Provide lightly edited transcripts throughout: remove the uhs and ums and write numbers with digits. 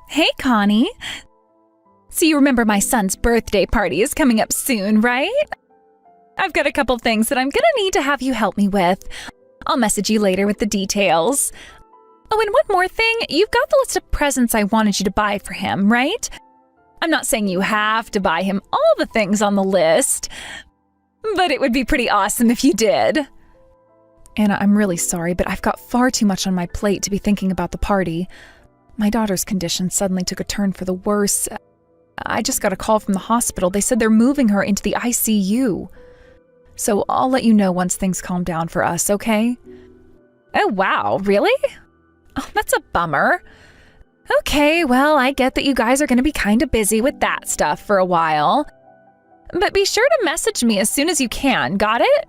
Hey, Connie. So you remember my son's birthday party is coming up soon, right? I've got a couple things that I'm gonna need to have you help me with. I'll message you later with the details. Oh, and one more thing, you've got the list of presents I wanted you to buy for him, right? I'm not saying you have to buy him all the things on the list, but it would be pretty awesome if you did. Anna, I'm really sorry, but I've got far too much on my plate to be thinking about the party. My daughter's condition suddenly took a turn for the worse. I just got a call from the hospital. They said they're moving her into the ICU. So I'll let you know once things calm down for us, okay? Oh, wow, really? Oh, that's a bummer. Okay, well, I get that you guys are going to be kind of busy with that stuff for a while. But be sure to message me as soon as you can, got it?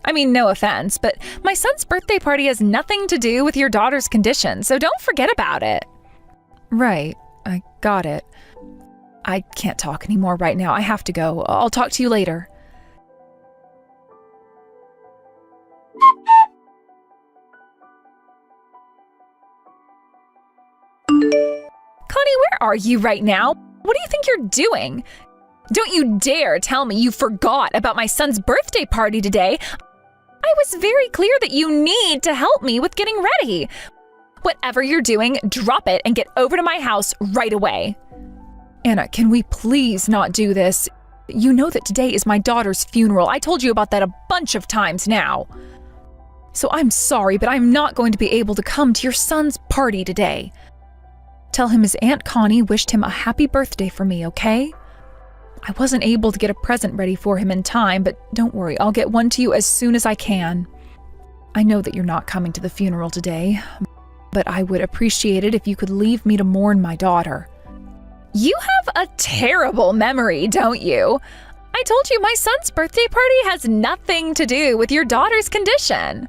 I mean, no offense, but my son's birthday party has nothing to do with your daughter's condition, so don't forget about it. Right, I got it. I can't talk anymore right now. I have to go. I'll talk to you later. Connie, where are you right now? What do you think you're doing? Don't you dare tell me you forgot about my son's birthday party today. I was very clear that you need to help me with getting ready. Whatever you're doing, drop it and get over to my house right away. Anna, can we please not do this? You know that today is my daughter's funeral. I told you about that a bunch of times now. So I'm sorry, but I'm not going to be able to come to your son's party today. Tell him his Aunt Connie wished him a happy birthday for me, okay? I wasn't able to get a present ready for him in time, but don't worry, I'll get one to you as soon as I can. I know that you're not coming to the funeral today, but I would appreciate it if you could leave me to mourn my daughter. You have a terrible memory, don't you? I told you my son's birthday party has nothing to do with your daughter's condition.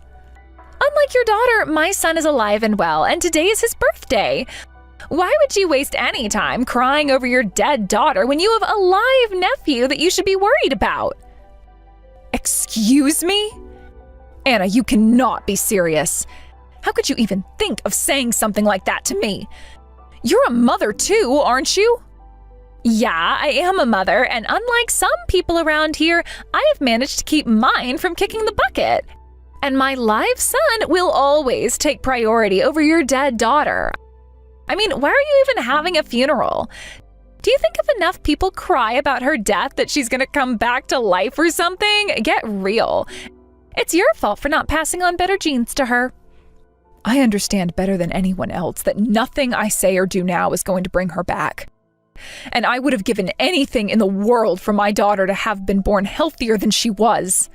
Unlike your daughter, my son is alive and well, and today is his birthday. Why would you waste any time crying over your dead daughter when you have a live nephew that you should be worried about? Excuse me? Anna, you cannot be serious. How could you even think of saying something like that to me? You're a mother too, aren't you? Yeah, I am a mother, and unlike some people around here, I have managed to keep mine from kicking the bucket. And my live son will always take priority over your dead daughter. I mean, why are you even having a funeral? Do you think if enough people cry about her death that she's gonna come back to life or something? Get real. It's your fault for not passing on better genes to her. I understand better than anyone else that nothing I say or do now is going to bring her back. And I would have given anything in the world for my daughter to have been born healthier than she was.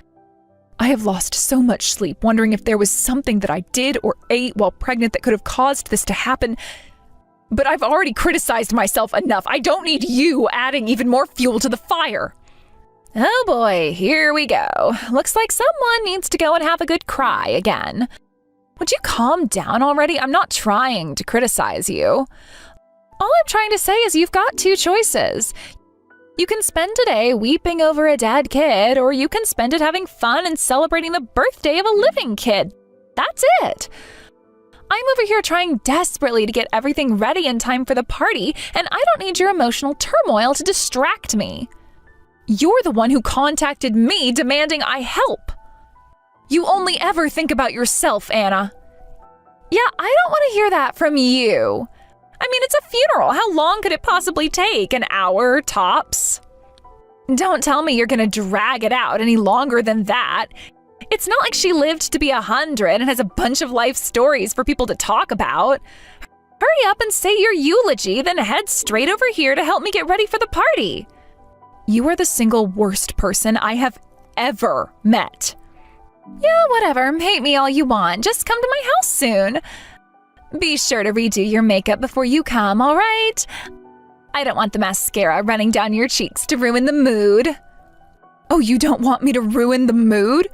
I have lost so much sleep wondering if there was something that I did or ate while pregnant that could have caused this to happen. But I've already criticized myself enough. I don't need you adding even more fuel to the fire. Oh boy, here we go. Looks like someone needs to go and have a good cry again. Would you calm down already? I'm not trying to criticize you. All I'm trying to say is you've got two choices. You can spend today weeping over a dead kid, or you can spend it having fun and celebrating the birthday of a living kid. That's it. I'm over here trying desperately to get everything ready in time for the party, and I don't need your emotional turmoil to distract me. You're the one who contacted me demanding I help. You only ever think about yourself, Anna. Yeah, I don't want to hear that from you. I mean, it's a funeral. How long could it possibly take? An hour, tops? Don't tell me you're going to drag it out any longer than that. It's not like she lived to be 100 and has a bunch of life stories for people to talk about. Hurry up and say your eulogy, then head straight over here to help me get ready for the party. You are the single worst person I have ever met. Yeah, whatever. Hate me all you want. Just come to my house soon. Be sure to redo your makeup before you come, all right? I don't want the mascara running down your cheeks to ruin the mood. Oh, you don't want me to ruin the mood?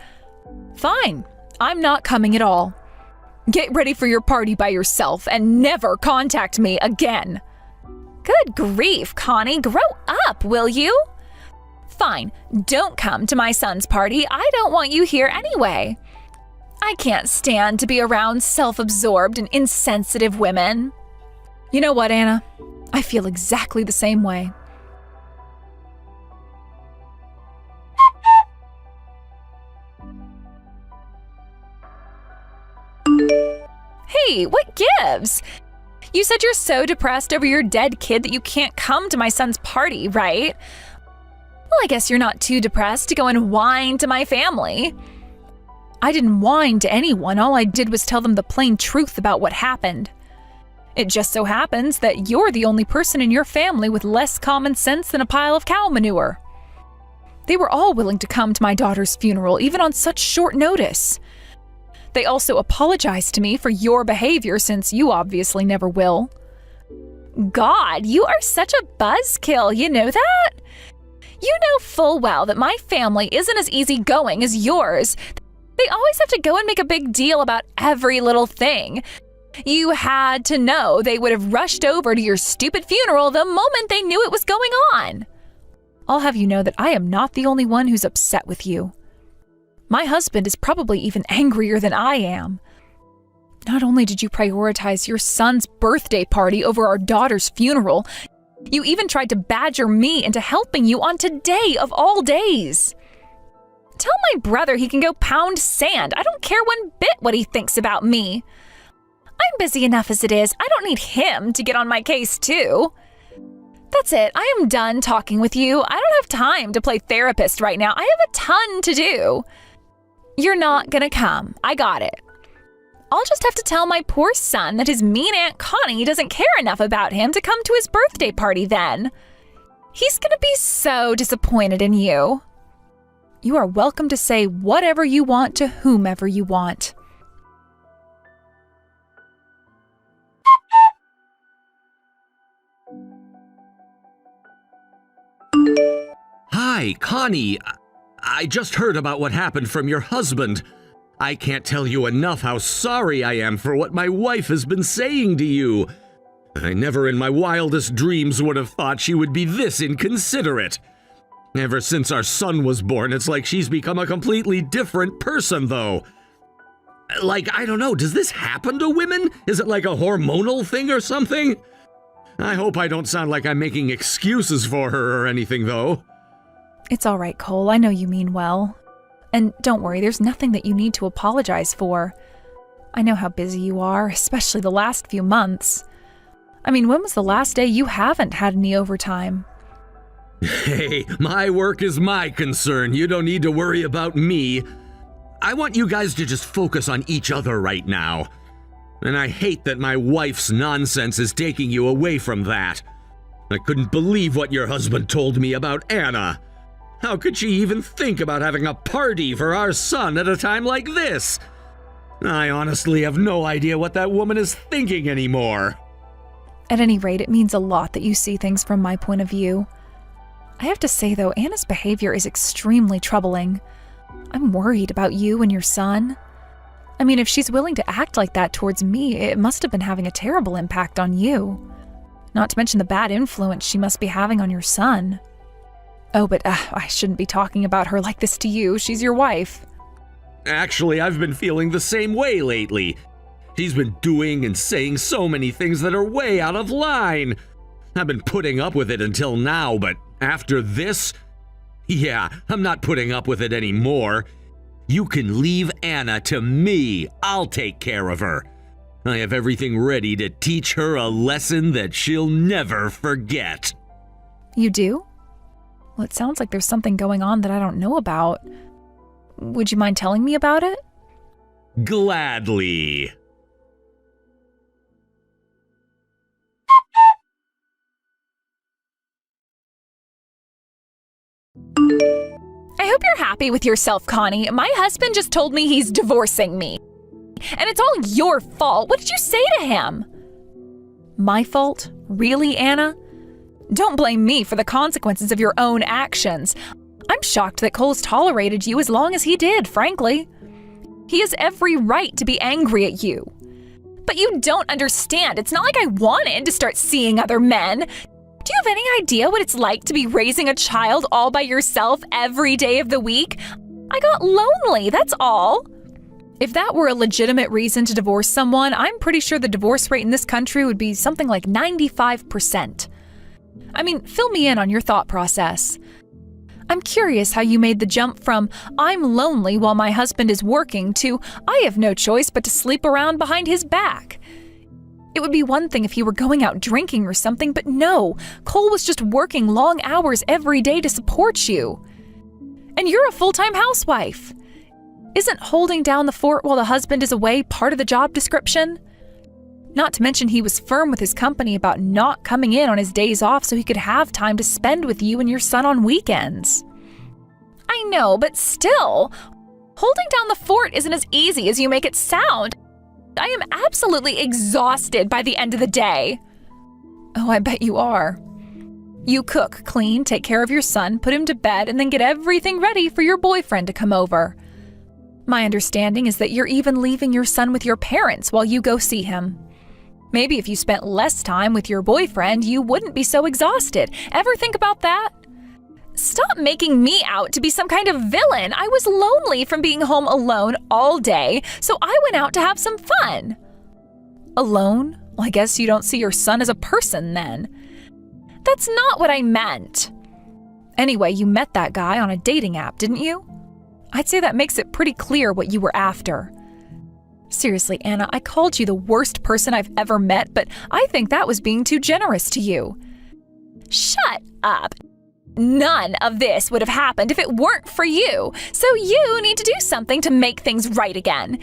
Fine. I'm not coming at all. Get ready for your party by yourself and never contact me again. Good grief, Connie. Grow up, will you? Fine. Don't come to my son's party. I don't want you here anyway. I can't stand to be around self-absorbed and insensitive women. You know what, Anna? I feel exactly the same way. Hey, what gives? You said you're so depressed over your dead kid that you can't come to my son's party, right? Well, I guess you're not too depressed to go and whine to my family. I didn't whine to anyone. All I did was tell them the plain truth about what happened. It just so happens that you're the only person in your family with less common sense than a pile of cow manure. They were all willing to come to my daughter's funeral, even on such short notice. They also apologized to me for your behavior, since you obviously never will. God, you are such a buzzkill, you know that? You know full well that my family isn't as easygoing as yours. They always have to go and make a big deal about every little thing. You had to know they would have rushed over to your stupid funeral the moment they knew it was going on. I'll have you know that I am not the only one who's upset with you. My husband is probably even angrier than I am. Not only did you prioritize your son's birthday party over our daughter's funeral, you even tried to badger me into helping you on today of all days. Tell my brother he can go pound sand. I don't care one bit what he thinks about me. I'm busy enough as it is. I don't need him to get on my case too. That's it. I am done talking with you. I don't have time to play therapist right now. I have a ton to do. You're not gonna come. I got it. I'll just have to tell my poor son that his mean Aunt Connie doesn't care enough about him to come to his birthday party then. He's gonna be so disappointed in you. You are welcome to say whatever you want to whomever you want. Hi, Connie. I just heard about what happened from your husband. I can't tell you enough how sorry I am for what my wife has been saying to you. I never in my wildest dreams would have thought she would be this inconsiderate. Ever since our son was born, it's like she's become a completely different person, though. Like, I don't know, does this happen to women? Is it like a hormonal thing or something? I hope I don't sound like I'm making excuses for her or anything, though. It's all right, Cole. I know you mean well. And don't worry, there's nothing that you need to apologize for. I know how busy you are, especially the last few months. I mean, when was the last day you haven't had any overtime? Hey, my work is my concern. You don't need to worry about me. I want you guys to just focus on each other right now. And I hate that my wife's nonsense is taking you away from that. I couldn't believe what your husband told me about Anna. How could she even think about having a party for our son at a time like this? I honestly have no idea what that woman is thinking anymore. At any rate, it means a lot that you see things from my point of view. I have to say, though, Anna's behavior is extremely troubling. I'm worried about you and your son. I mean, if she's willing to act like that towards me, it must have been having a terrible impact on you. Not to mention the bad influence she must be having on your son. Oh, but I shouldn't be talking about her like this to you. She's your wife. Actually, I've been feeling the same way lately. She's been doing and saying so many things that are way out of line. I've been putting up with it until now, but after this, yeah, I'm not putting up with it anymore. You can leave Anna to me. I'll take care of her. I have everything ready to teach her a lesson that she'll never forget. You do? Well, it sounds like there's something going on that I don't know about. Would you mind telling me about it? Gladly. I hope you're happy with yourself, Connie. My husband just told me he's divorcing me. And it's all your fault. What did you say to him? My fault? Really, Anna? Don't blame me for the consequences of your own actions. I'm shocked that Cole's tolerated you as long as he did, frankly. He has every right to be angry at you. But you don't understand. It's not like I wanted to start seeing other men. Do you have any idea what it's like to be raising a child all by yourself every day of the week? I got lonely, that's all. If that were a legitimate reason to divorce someone, I'm pretty sure the divorce rate in this country would be something like 95%. I mean, fill me in on your thought process. I'm curious how you made the jump from "I'm lonely while my husband is working" to "I have no choice but to sleep around behind his back." It would be one thing if he were going out drinking or something, but no, Cole was just working long hours every day to support you. And you're a full-time housewife. Isn't holding down the fort while the husband is away part of the job description? Not to mention he was firm with his company about not coming in on his days off so he could have time to spend with you and your son on weekends. I know, but still, holding down the fort isn't as easy as you make it sound. I am absolutely exhausted by the end of the day. Oh, I bet you are. You cook, clean, take care of your son, put him to bed, and then get everything ready for your boyfriend to come over. My understanding is that you're even leaving your son with your parents while you go see him. Maybe if you spent less time with your boyfriend, you wouldn't be so exhausted. Ever think about that? Stop making me out to be some kind of villain. I was lonely from being home alone all day, so I went out to have some fun. Alone? Well, I guess you don't see your son as a person then. That's not what I meant. Anyway, you met that guy on a dating app, didn't you? I'd say that makes it pretty clear what you were after. Seriously, Anna, I called you the worst person I've ever met, but I think that was being too generous to you. Shut up. None of this would have happened if it weren't for you, so you need to do something to make things right again.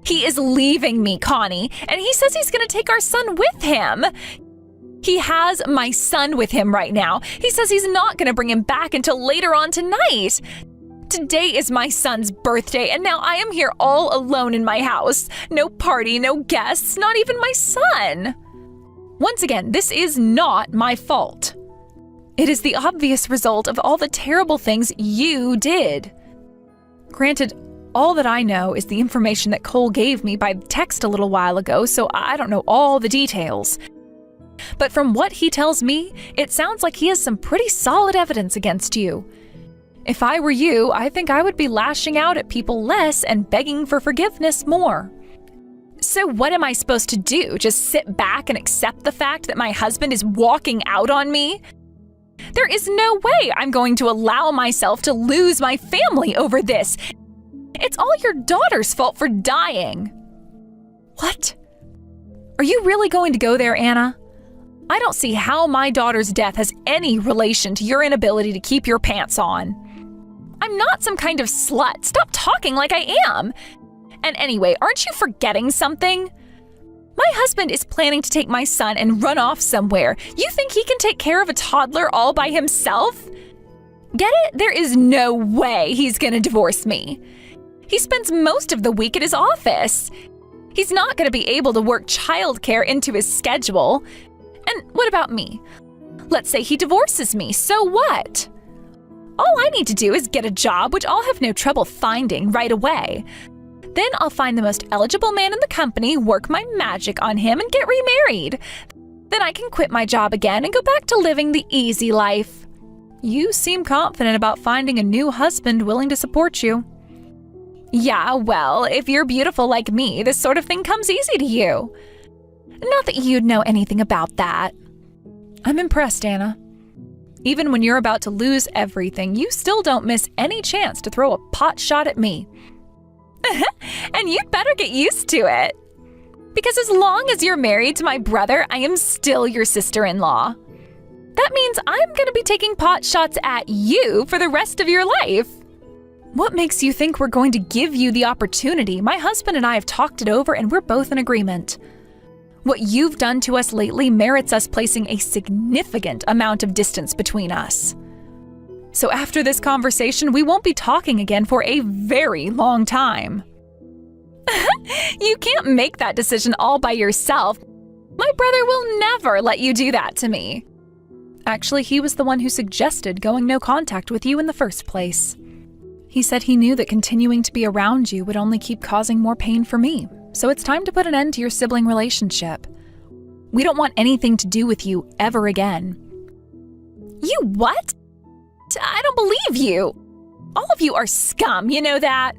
He is leaving me, Connie, and he says he's going to take our son with him. He has my son with him right now. He says he's not going to bring him back until later on tonight. Today is my son's birthday, and now I am here all alone in my house. No party, no guests, not even my son. Once again, this is not my fault. It is the obvious result of all the terrible things you did. Granted, all that I know is the information that Cole gave me by text a little while ago, so I don't know all the details. But from what he tells me, it sounds like he has some pretty solid evidence against you. If I were you, I think I would be lashing out at people less and begging for forgiveness more. So what am I supposed to do? Just sit back and accept the fact that my husband is walking out on me? There is no way I'm going to allow myself to lose my family over this. It's all your daughter's fault for dying. What? Are you really going to go there, Anna? I don't see how my daughter's death has any relation to your inability to keep your pants on. I'm not some kind of slut. Stop talking like I am. And anyway, aren't you forgetting something? My husband is planning to take my son and run off somewhere. You think he can take care of a toddler all by himself? Get it? There is no way he's gonna divorce me. He spends most of the week at his office. He's not gonna be able to work childcare into his schedule. And what about me? Let's say he divorces me, so what? All I need to do is get a job, which I'll have no trouble finding right away. Then I'll find the most eligible man in the company, work my magic on him, and get remarried. Then I can quit my job again and go back to living the easy life. You seem confident about finding a new husband willing to support you. Yeah, well, if you're beautiful like me, this sort of thing comes easy to you. Not that you'd know anything about that. I'm impressed, Anna. Even when you're about to lose everything, you still don't miss any chance to throw a pot shot at me. And you'd better get used to it. Because as long as you're married to my brother, I am still your sister-in-law. That means I'm going to be taking pot shots at you for the rest of your life. What makes you think we're going to give you the opportunity? My husband and I have talked it over and we're both in agreement. What you've done to us lately merits us placing a significant amount of distance between us. So after this conversation, we won't be talking again for a very long time. You can't make that decision all by yourself. My brother will never let you do that to me. Actually, he was the one who suggested going no contact with you in the first place. He said he knew that continuing to be around you would only keep causing more pain for me, so it's time to put an end to your sibling relationship. We don't want anything to do with you ever again. You what? I don't believe you. All of you are scum, you know that?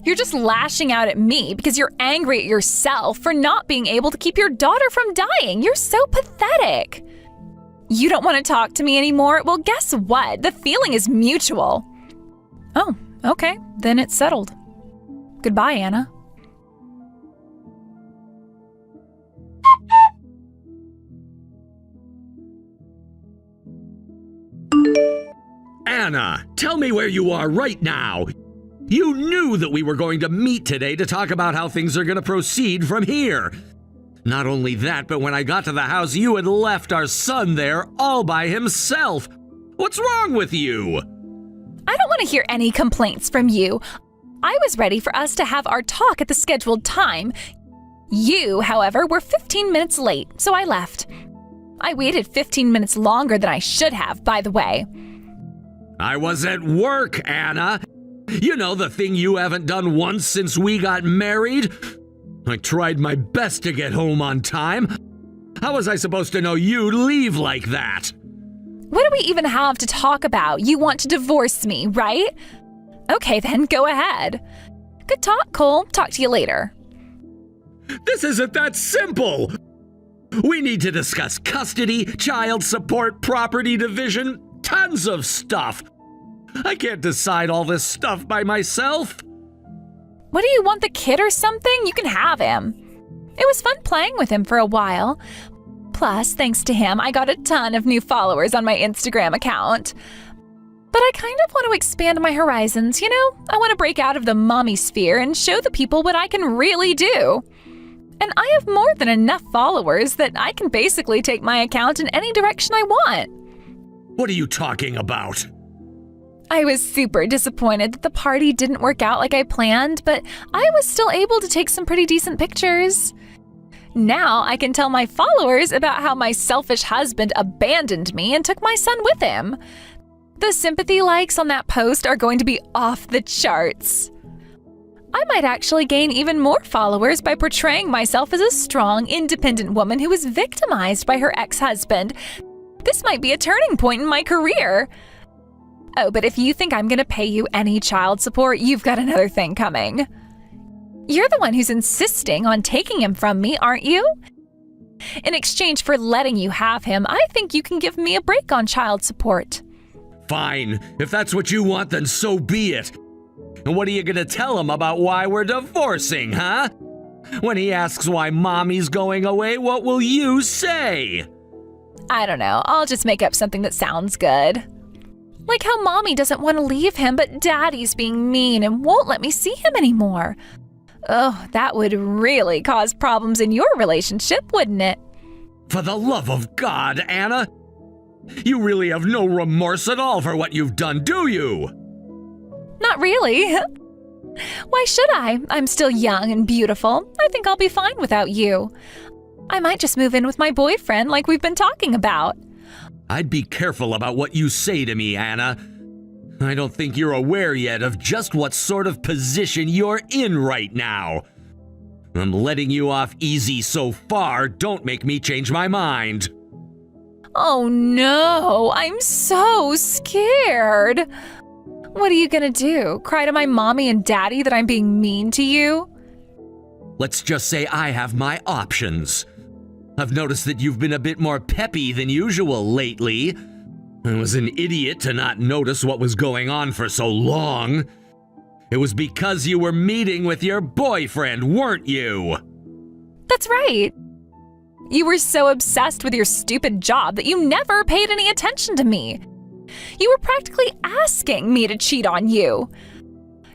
You're just lashing out at me because you're angry at yourself for not being able to keep your daughter from dying. You're so pathetic. You don't want to talk to me anymore? Well, guess what? The feeling is mutual. Oh, okay. Then it's settled. Goodbye, Anna. Anna, tell me where you are right now. You knew that we were going to meet today to talk about how things are going to proceed from here. Not only that, but when I got to the house, you had left our son there all by himself. What's wrong with you? I don't want to hear any complaints from you. I was ready for us to have our talk at the scheduled time. You, however, were 15 minutes late, so I left. I waited 15 minutes longer than I should have, by the way. I was at work, Anna. You know, the thing you haven't done once since we got married? I tried my best to get home on time. How was I supposed to know you'd leave like that? What do we even have to talk about? You want to divorce me, right? Okay then, go ahead. Good talk, Cole. Talk to you later. This isn't that simple. We need to discuss custody, child support, property division, tons of stuff. I can't decide all this stuff by myself. What do you want, the kid or something? You can have him. It was fun playing with him for a while. Plus, thanks to him, I got a ton of new followers on my Instagram account. But I kind of want to expand my horizons, you know? I want to break out of the mommy sphere and show the people what I can really do. And I have more than enough followers that I can basically take my account in any direction I want. What are you talking about? I was super disappointed that the party didn't work out like I planned, but I was still able to take some pretty decent pictures. Now I can tell my followers about how my selfish husband abandoned me and took my son with him. The sympathy likes on that post are going to be off the charts. I might actually gain even more followers by portraying myself as a strong, independent woman who was victimized by her ex-husband. This might be a turning point in my career. Oh, but if you think I'm going to pay you any child support, you've got another thing coming. You're the one who's insisting on taking him from me, aren't you? In exchange for letting you have him, I think you can give me a break on child support. Fine. If that's what you want, then so be it. And what are you going to tell him about why we're divorcing, huh? When he asks why mommy's going away, what will you say? I don't know. I'll just make up something that sounds good. Like how mommy doesn't want to leave him, but daddy's being mean and won't let me see him anymore. Oh, that would really cause problems in your relationship, wouldn't it? For the love of God, Anna! You really have no remorse at all for what you've done, do you? Not really. Why should I? I'm still young and beautiful. I think I'll be fine without you. I might just move in with my boyfriend like we've been talking about. I'd be careful about what you say to me, Anna. I don't think you're aware yet of just what sort of position you're in right now. I'm letting you off easy so far. Don't make me change my mind. Oh no, I'm so scared. What are you gonna do? Cry to my mommy and daddy that I'm being mean to you? Let's just say I have my options. I've noticed that you've been a bit more peppy than usual lately. I was an idiot to not notice what was going on for so long. It was because you were meeting with your boyfriend, weren't you? That's right. You were so obsessed with your stupid job that you never paid any attention to me. You were practically asking me to cheat on you.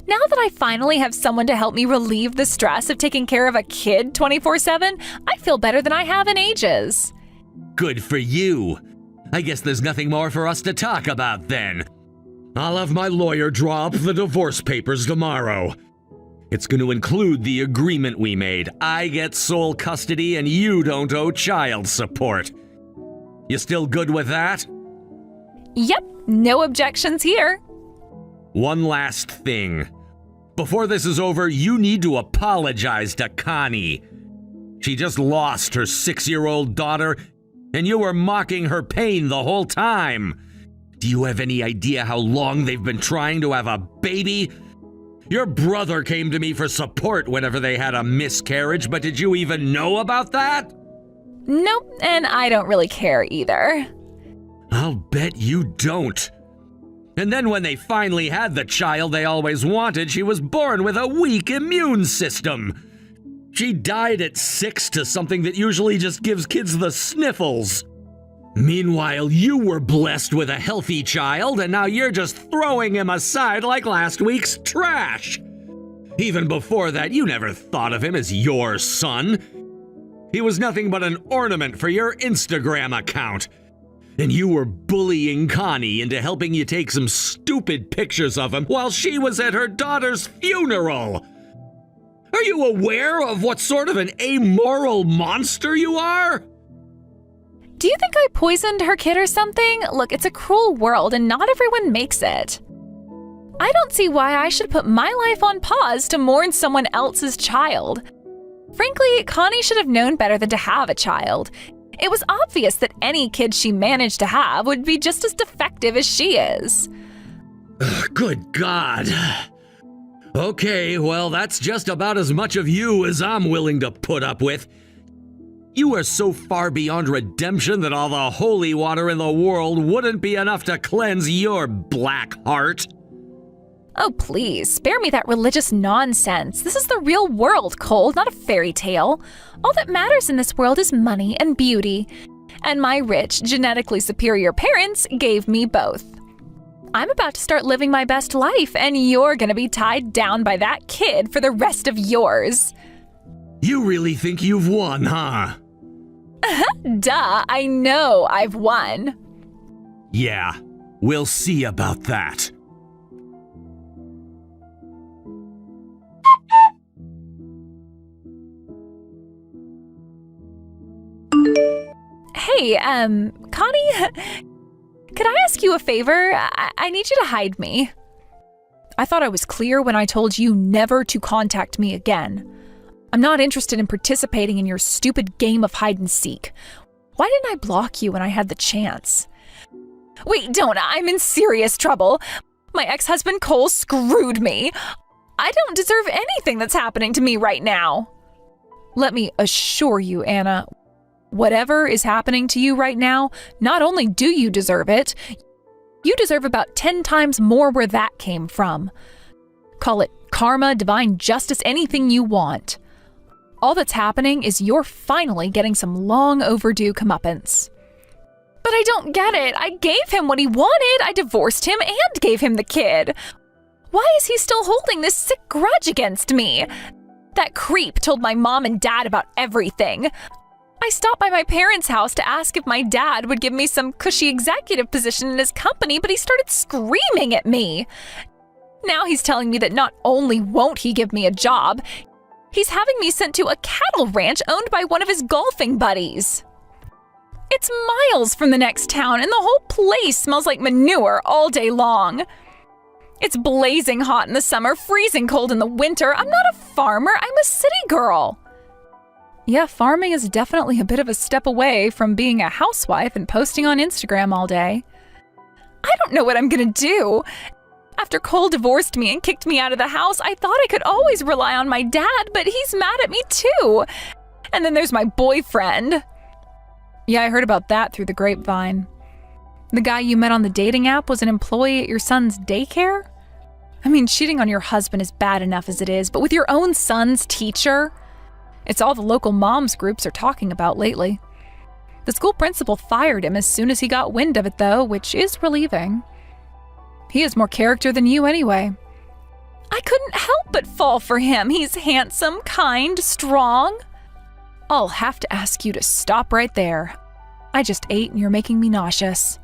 Now that I finally have someone to help me relieve the stress of taking care of a kid 24/7, I feel better than I have in ages. Good for you. I guess there's nothing more for us to talk about then. I'll have my lawyer draw up the divorce papers tomorrow. It's going to include the agreement we made. I get sole custody and you don't owe child support. You still good with that? Yep, no objections here. One last thing. Before this is over, you need to apologize to Connie. She just lost her 6-year-old daughter, and you were mocking her pain the whole time. Do you have any idea how long they've been trying to have a baby? Your brother came to me for support whenever they had a miscarriage, but did you even know about that? Nope, and I don't really care either. I'll bet you don't. And then when they finally had the child they always wanted, she was born with a weak immune system. She died at 6 to something that usually just gives kids the sniffles. Meanwhile, you were blessed with a healthy child, and now you're just throwing him aside like last week's trash. Even before that, you never thought of him as your son. He was nothing but an ornament for your Instagram account. And you were bullying Connie into helping you take some stupid pictures of him while she was at her daughter's funeral. Are you aware of what sort of an amoral monster you are? Do you think I poisoned her kid or something? Look, it's a cruel world and not everyone makes it. I don't see why I should put my life on pause to mourn someone else's child. Frankly, Connie should have known better than to have a child. It was obvious that any kid she managed to have would be just as defective as she is. Good God. Okay, well, that's just about as much of you as I'm willing to put up with. You are so far beyond redemption that all the holy water in the world wouldn't be enough to cleanse your black heart. Oh, please, spare me that religious nonsense. This is the real world, Cole, not a fairy tale. All that matters in this world is money and beauty. And my rich, genetically superior parents gave me both. I'm about to start living my best life, and you're gonna be tied down by that kid for the rest of yours. You really think you've won, huh? Duh, I know I've won. Yeah, we'll see about that. Hey, Connie, could I ask you a favor? I need you to hide me. I thought I was clear when I told you never to contact me again. I'm not interested in participating in your stupid game of hide and seek. Why didn't I block you when I had the chance? Wait, don't. I'm in serious trouble. My ex-husband Cole screwed me. I don't deserve anything that's happening to me right now. Let me assure you, Anna, whatever is happening to you right now, not only do you deserve it, you deserve about 10 times more where that came from. Call it karma, divine justice, anything you want. All that's happening is you're finally getting some long overdue comeuppance. But I don't get it. I gave him what he wanted. I divorced him and gave him the kid. Why is he still holding this sick grudge against me? That creep told my mom and dad about everything. I stopped by my parents' house to ask if my dad would give me some cushy executive position in his company, but he started screaming at me. Now he's telling me that not only won't he give me a job, he's having me sent to a cattle ranch owned by one of his golfing buddies. It's miles from the next town, and the whole place smells like manure all day long. It's blazing hot in the summer, freezing cold in the winter. I'm not a farmer, I'm a city girl. Yeah, farming is definitely a bit of a step away from being a housewife and posting on Instagram all day. I don't know what I'm gonna do. After Cole divorced me and kicked me out of the house, I thought I could always rely on my dad, but he's mad at me too. And then there's my boyfriend. Yeah, I heard about that through the grapevine. The guy you met on the dating app was an employee at your son's daycare? I mean, cheating on your husband is bad enough as it is, but with your own son's teacher? It's all the local moms groups are talking about lately. The school principal fired him as soon as he got wind of it, though, which is relieving. He has more character than you anyway. I couldn't help but fall for him. He's handsome, kind, strong. I'll have to ask you to stop right there. I just ate and you're making me nauseous.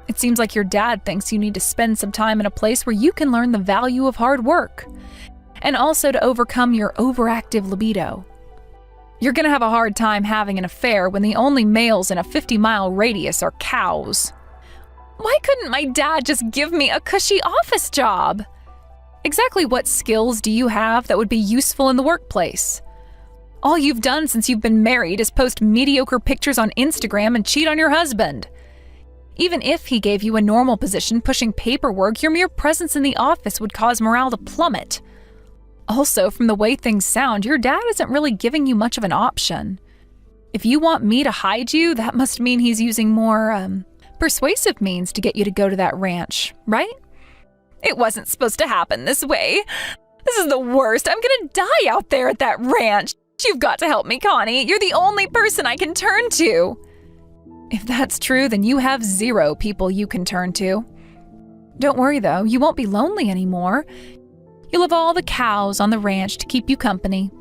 It seems like your dad thinks you need to spend some time in a place where you can learn the value of hard work, and also to overcome your overactive libido. You're gonna have a hard time having an affair when the only males in a 50-mile radius are cows. Why couldn't my dad just give me a cushy office job? Exactly what skills do you have that would be useful in the workplace? All you've done since you've been married is post mediocre pictures on Instagram and cheat on your husband. Even if he gave you a normal position pushing paperwork, your mere presence in the office would cause morale to plummet. Also, from the way things sound, your dad isn't really giving you much of an option. If you want me to hide you, that must mean he's using more, persuasive means to get you to go to that ranch, right? It wasn't supposed to happen this way. This is the worst. I'm gonna die out there at that ranch. You've got to help me, Connie. You're the only person I can turn to. If that's true, then you have 0 people you can turn to. Don't worry, though. You won't be lonely anymore. You'll have all the cows on the ranch to keep you company.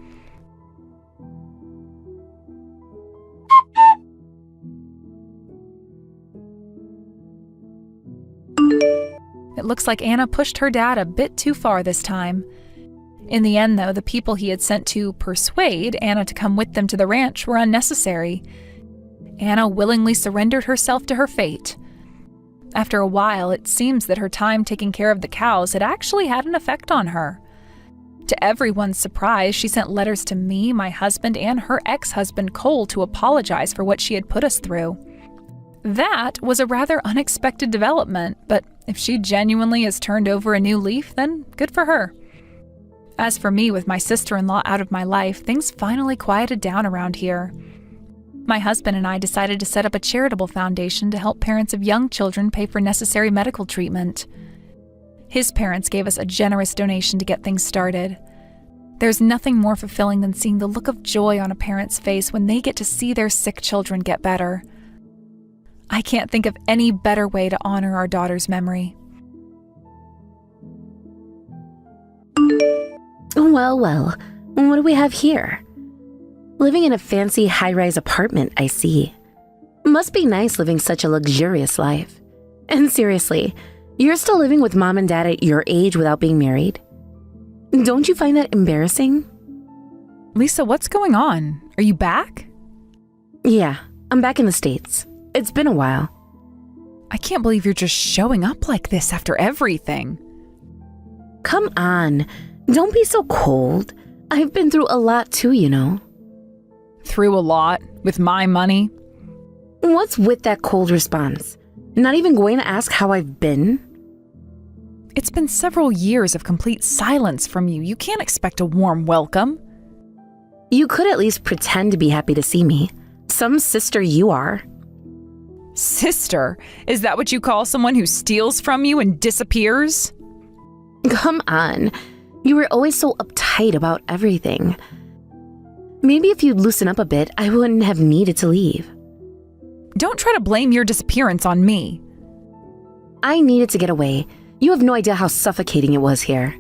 It looks like Anna pushed her dad a bit too far this time. In the end, though, the people he had sent to persuade Anna to come with them to the ranch were unnecessary. Anna willingly surrendered herself to her fate. After a while, it seems that her time taking care of the cows had actually had an effect on her. To everyone's surprise, she sent letters to me, my husband, and her ex-husband Cole to apologize for what she had put us through. That was a rather unexpected development, but if she genuinely has turned over a new leaf, then good for her. As for me, with my sister-in-law out of my life, things finally quieted down around here. My husband and I decided to set up a charitable foundation to help parents of young children pay for necessary medical treatment. His parents gave us a generous donation to get things started. There's nothing more fulfilling than seeing the look of joy on a parent's face when they get to see their sick children get better. I can't think of any better way to honor our daughter's memory. Well, what do we have here? Living in a fancy high-rise apartment, I see. Must be nice living such a luxurious life. And seriously, you're still living with mom and dad at your age without being married? Don't you find that embarrassing? Lisa, what's going on? Are you back? Yeah, I'm back in the States. It's been a while. I can't believe you're just showing up like this after everything. Come on, don't be so cold. I've been through a lot too, you know. Through a lot? With my money? What's with that cold response? Not even going to ask how I've been? It's been several years of complete silence from you. You can't expect a warm welcome. You could at least pretend to be happy to see me. Some sister you are. Sister? Is that what you call someone who steals from you and disappears? Come on. You were always so uptight about everything. Maybe if you'd loosen up a bit, I wouldn't have needed to leave. Don't try to blame your disappearance on me. I needed to get away. You have no idea how suffocating it was here.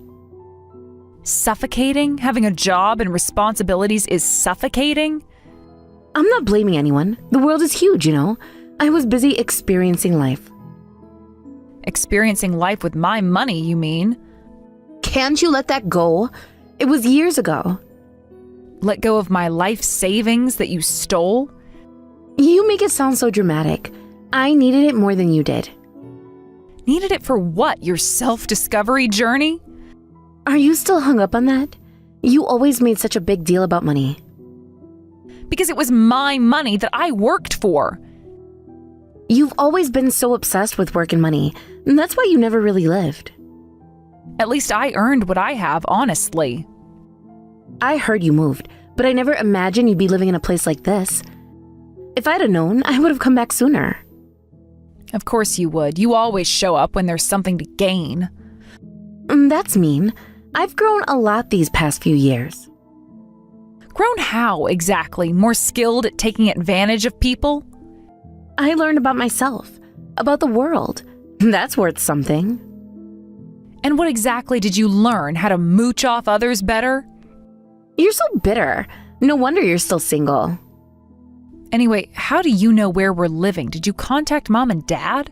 Suffocating? Having a job and responsibilities is suffocating? I'm not blaming anyone. The world is huge, you know. I was busy experiencing life. Experiencing life with my money, you mean? Can't you let that go? It was years ago. Let go of my life savings that you stole? You make it sound so dramatic. I needed it more than you did. Needed it for what? Your self-discovery journey? Are you still hung up on that? You always made such a big deal about money. Because it was my money that I worked for. You've always been so obsessed with work and money. And that's why you never really lived. At least I earned what I have, honestly. I heard you moved, but I never imagined you'd be living in a place like this. If I'd have known, I would have come back sooner. Of course you would. You always show up when there's something to gain. That's mean. I've grown a lot these past few years. Grown how, exactly? More skilled at taking advantage of people? I learned about myself, about the world. That's worth something. And what exactly did you learn? How to mooch off others better? You're so bitter. No wonder you're still single. Anyway, how do you know where we're living? Did you contact Mom and Dad?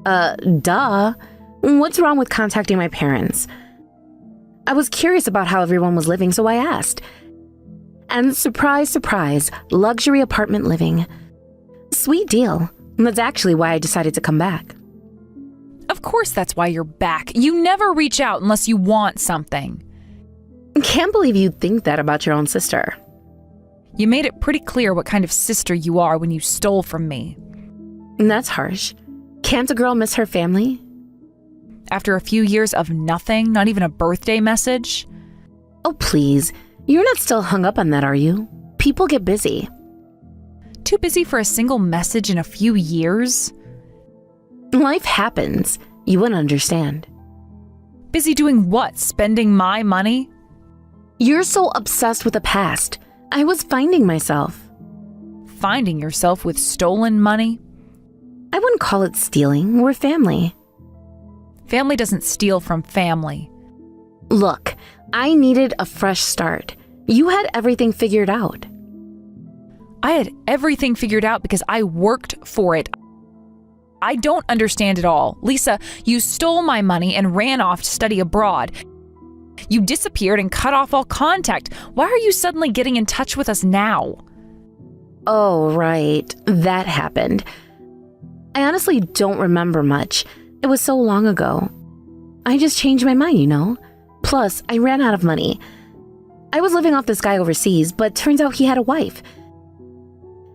Duh. What's wrong with contacting my parents? I was curious about how everyone was living, so I asked. And surprise, surprise, luxury apartment living. Sweet deal. That's actually why I decided to come back. Of course that's why you're back. You never reach out unless you want something. Can't believe you think that about your own sister. You made it pretty clear what kind of sister you are when you stole from me. That's harsh. Can't a girl miss her family? After a few years of nothing, not even a birthday message? Oh, please. You're not still hung up on that, are you? People get busy. Too busy for a single message in a few years? Life happens. You wouldn't understand. Busy doing what? Spending my money? You're so obsessed with the past. I was finding myself. Finding yourself with stolen money? I wouldn't call it stealing. We're family. Family doesn't steal from family. Look, I needed a fresh start. You had everything figured out. I had everything figured out because I worked for it. I don't understand it all. Lisa, you stole my money and ran off to study abroad. You disappeared and cut off all contact. Why are you suddenly getting in touch with us now? Oh, right. That happened. I honestly don't remember much. It was so long ago. I just changed my mind, you know? Plus, I ran out of money. I was living off this guy overseas, but turns out he had a wife.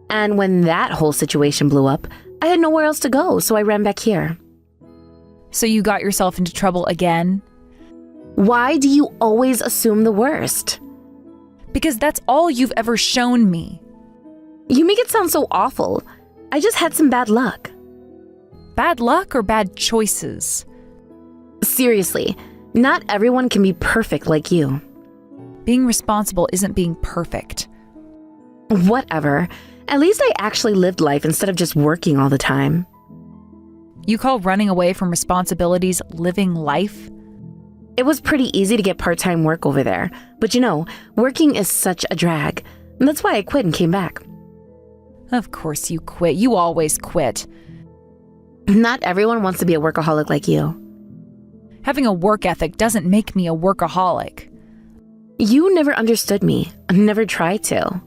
And when that whole situation blew up, I had nowhere else to go, so I ran back here. So you got yourself into trouble again? Why do you always assume the worst? Because that's all you've ever shown me. You make it sound so awful. I just had some bad luck. Bad luck or bad choices? Seriously, not everyone can be perfect like you. Being responsible isn't being perfect. Whatever. At least I actually lived life instead of just working all the time. You call running away from responsibilities living life? It was pretty easy to get part-time work over there. But you know, working is such a drag. That's why I quit and came back. Of course you quit. You always quit. Not everyone wants to be a workaholic like you. Having a work ethic doesn't make me a workaholic. You never understood me. Never tried to.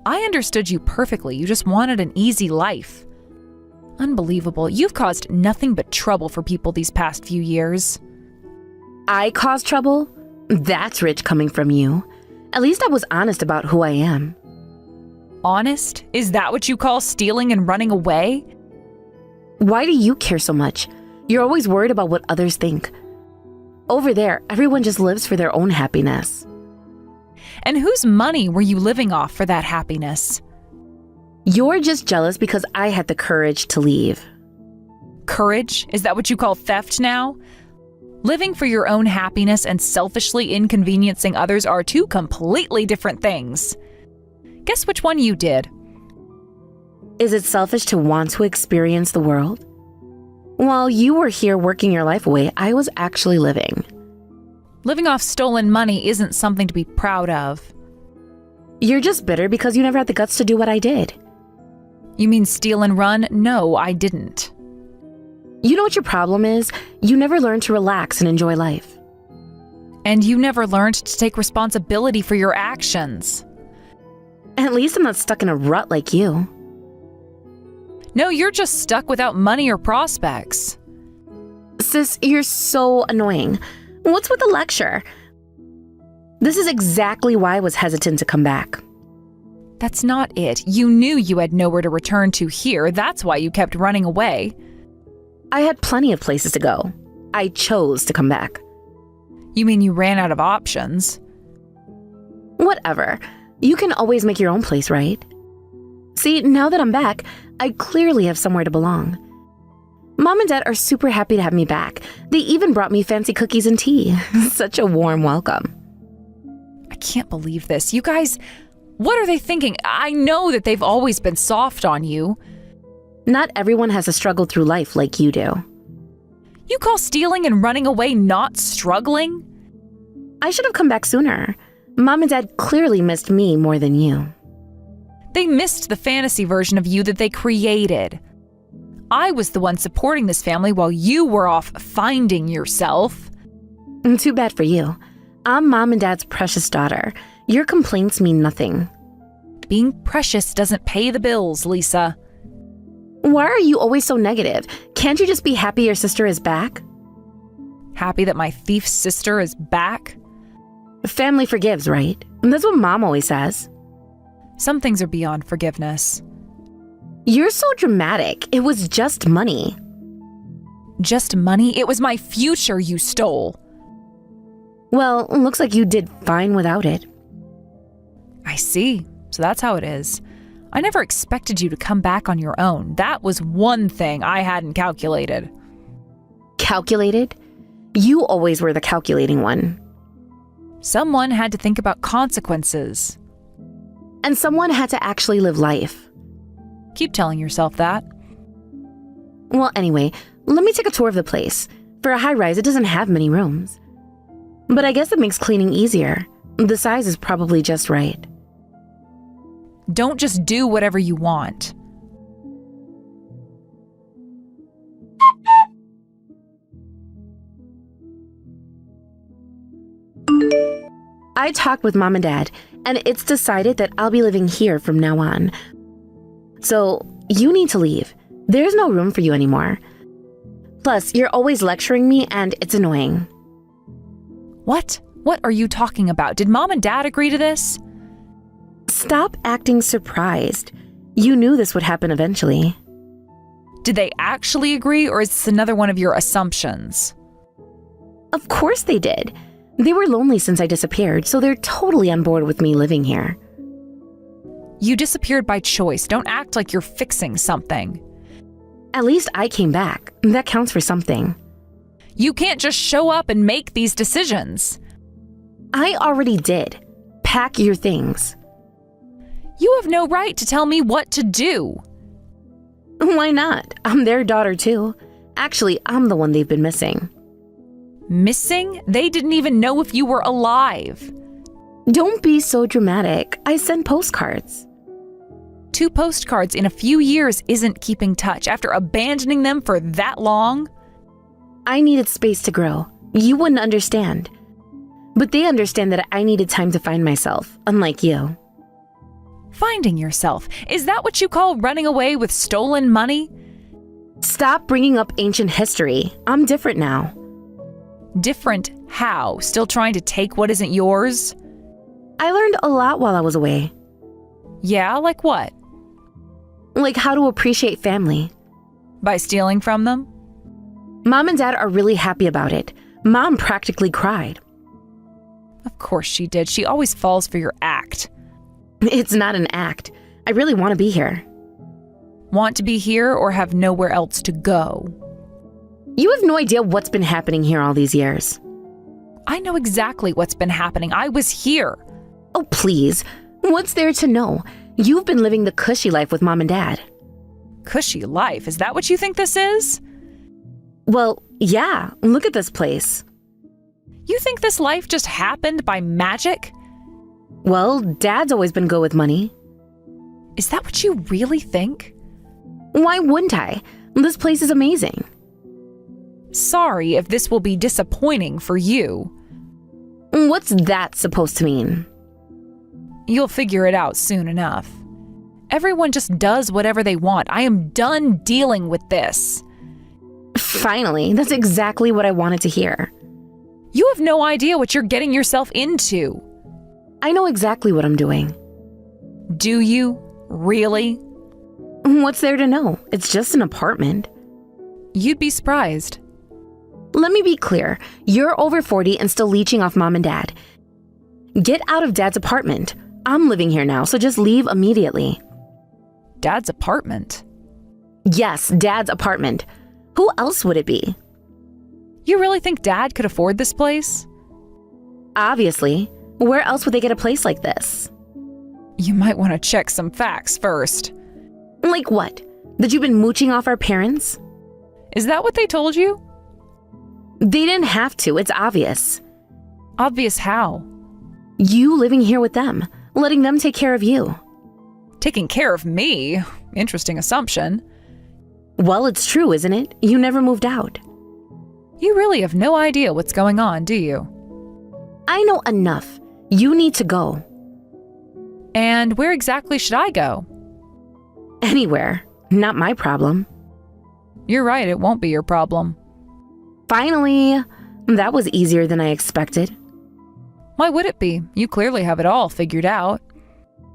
I understood you perfectly. You just wanted an easy life. Unbelievable. You've caused nothing but trouble for people these past few years. I caused trouble? That's rich coming from you. At least I was honest about who I am. Honest? Is that what you call stealing and running away? Why do you care so much? You're always worried about what others think. Over there, everyone just lives for their own happiness. And whose money were you living off for that happiness? You're just jealous because I had the courage to leave. Courage? Is that what you call theft now? Living for your own happiness and selfishly inconveniencing others are two completely different things. Guess which one you did? Is it selfish to want to experience the world? While you were here working your life away, I was actually living. Living off stolen money isn't something to be proud of. You're just bitter because you never had the guts to do what I did. You mean steal and run? No, I didn't. You know what your problem is? You never learned to relax and enjoy life. And you never learned to take responsibility for your actions. At least I'm not stuck in a rut like you. No, you're just stuck without money or prospects. Sis, you're so annoying. What's with the lecture? This is exactly why I was hesitant to come back. That's not it. You knew you had nowhere to return to here. That's why you kept running away. I had plenty of places to go. I chose to come back. You mean you ran out of options? Whatever. You can always make your own place, right? See, now that I'm back, I clearly have somewhere to belong. Mom and Dad are super happy to have me back. They even brought me fancy cookies and tea. Such a warm welcome. I can't believe this. You guys, what are they thinking? I know that they've always been soft on you. Not everyone has to struggle through life like you do. You call stealing and running away not struggling? I should have come back sooner. Mom and Dad clearly missed me more than you. They missed the fantasy version of you that they created. I was the one supporting this family while you were off finding yourself. Too bad for you. I'm Mom and Dad's precious daughter. Your complaints mean nothing. Being precious doesn't pay the bills, Lisa. Why are you always so negative? Can't you just be happy your sister is back? Happy that my thief sister is back? Family forgives, right? That's what Mom always says. Some things are beyond forgiveness. You're so dramatic. It was just money. Just money? It was my future you stole. Well, looks like you did fine without it. I see. So that's how it is. I never expected you to come back on your own. That was one thing I hadn't calculated. Calculated? You always were the calculating one. Someone had to think about consequences. And someone had to actually live life. Keep telling yourself that. Well, anyway, let me take a tour of the place. For a high-rise, it doesn't have many rooms. But I guess it makes cleaning easier. The size is probably just right. Don't just do whatever you want. I talked with Mom and Dad, and it's decided that I'll be living here from now on. So, you need to leave. There's no room for you anymore. Plus, you're always lecturing me, and it's annoying. What? What are you talking about? Did Mom and Dad agree to this? Stop acting surprised. You knew this would happen eventually. Did they actually agree, or is this another one of your assumptions? Of course they did. They were lonely since I disappeared, so they're totally on board with me living here. You disappeared by choice. Don't act like you're fixing something. At least I came back. That counts for something. You can't just show up and make these decisions. I already did. Pack your things. You have no right to tell me what to do. Why not? I'm their daughter too. Actually, I'm the one they've been missing. Missing? They didn't even know if you were alive. Don't be so dramatic. I send postcards. 2 postcards in a few years isn't keeping touch after abandoning them for that long. I needed space to grow. You wouldn't understand. But they understand that I needed time to find myself, unlike you. Finding yourself. Is that what you call running away with stolen money? Stop bringing up ancient history. I'm different now. Different how? Still trying to take what isn't yours? I learned a lot while I was away. Yeah, like what? Like how to appreciate family. By stealing from them? Mom and Dad are really happy about it. Mom practically cried. Of course she did. She always falls for your act. It's not an act. I really want to be here. Want to be here or have nowhere else to go? You have no idea what's been happening here all these years. I know exactly what's been happening. I was here. Oh, please. What's there to know? You've been living the cushy life with Mom and Dad. Cushy life? Is that what you think this is? Well, yeah. Look at this place. You think this life just happened by magic? Well, Dad's always been good with money. Is that what you really think? Why wouldn't I? This place is amazing. Sorry if this will be disappointing for you. What's that supposed to mean? You'll figure it out soon enough. Everyone just does whatever they want. I am done dealing with this. Finally, that's exactly what I wanted to hear. You have no idea what you're getting yourself into. I know exactly what I'm doing. Do you? Really? What's there to know? It's just an apartment. You'd be surprised. Let me be clear. You're over 40 and still leeching off Mom and Dad. Get out of Dad's apartment. I'm living here now, so just leave immediately. Dad's apartment? Yes, Dad's apartment. Who else would it be? You really think Dad could afford this place? Obviously. Where else would they get a place like this? You might want to check some facts first. Like what? That you've been mooching off our parents? Is that what they told you? They didn't have to, it's obvious. Obvious how? You living here with them, letting them take care of you. Taking care of me? Interesting assumption. Well, it's true, isn't it? You never moved out. You really have no idea what's going on, do you? I know enough. You need to go. And where exactly should I go? Anywhere. Not my problem. You're right, it won't be your problem. Finally. That was easier than I expected. Why would it be? You clearly have it all figured out.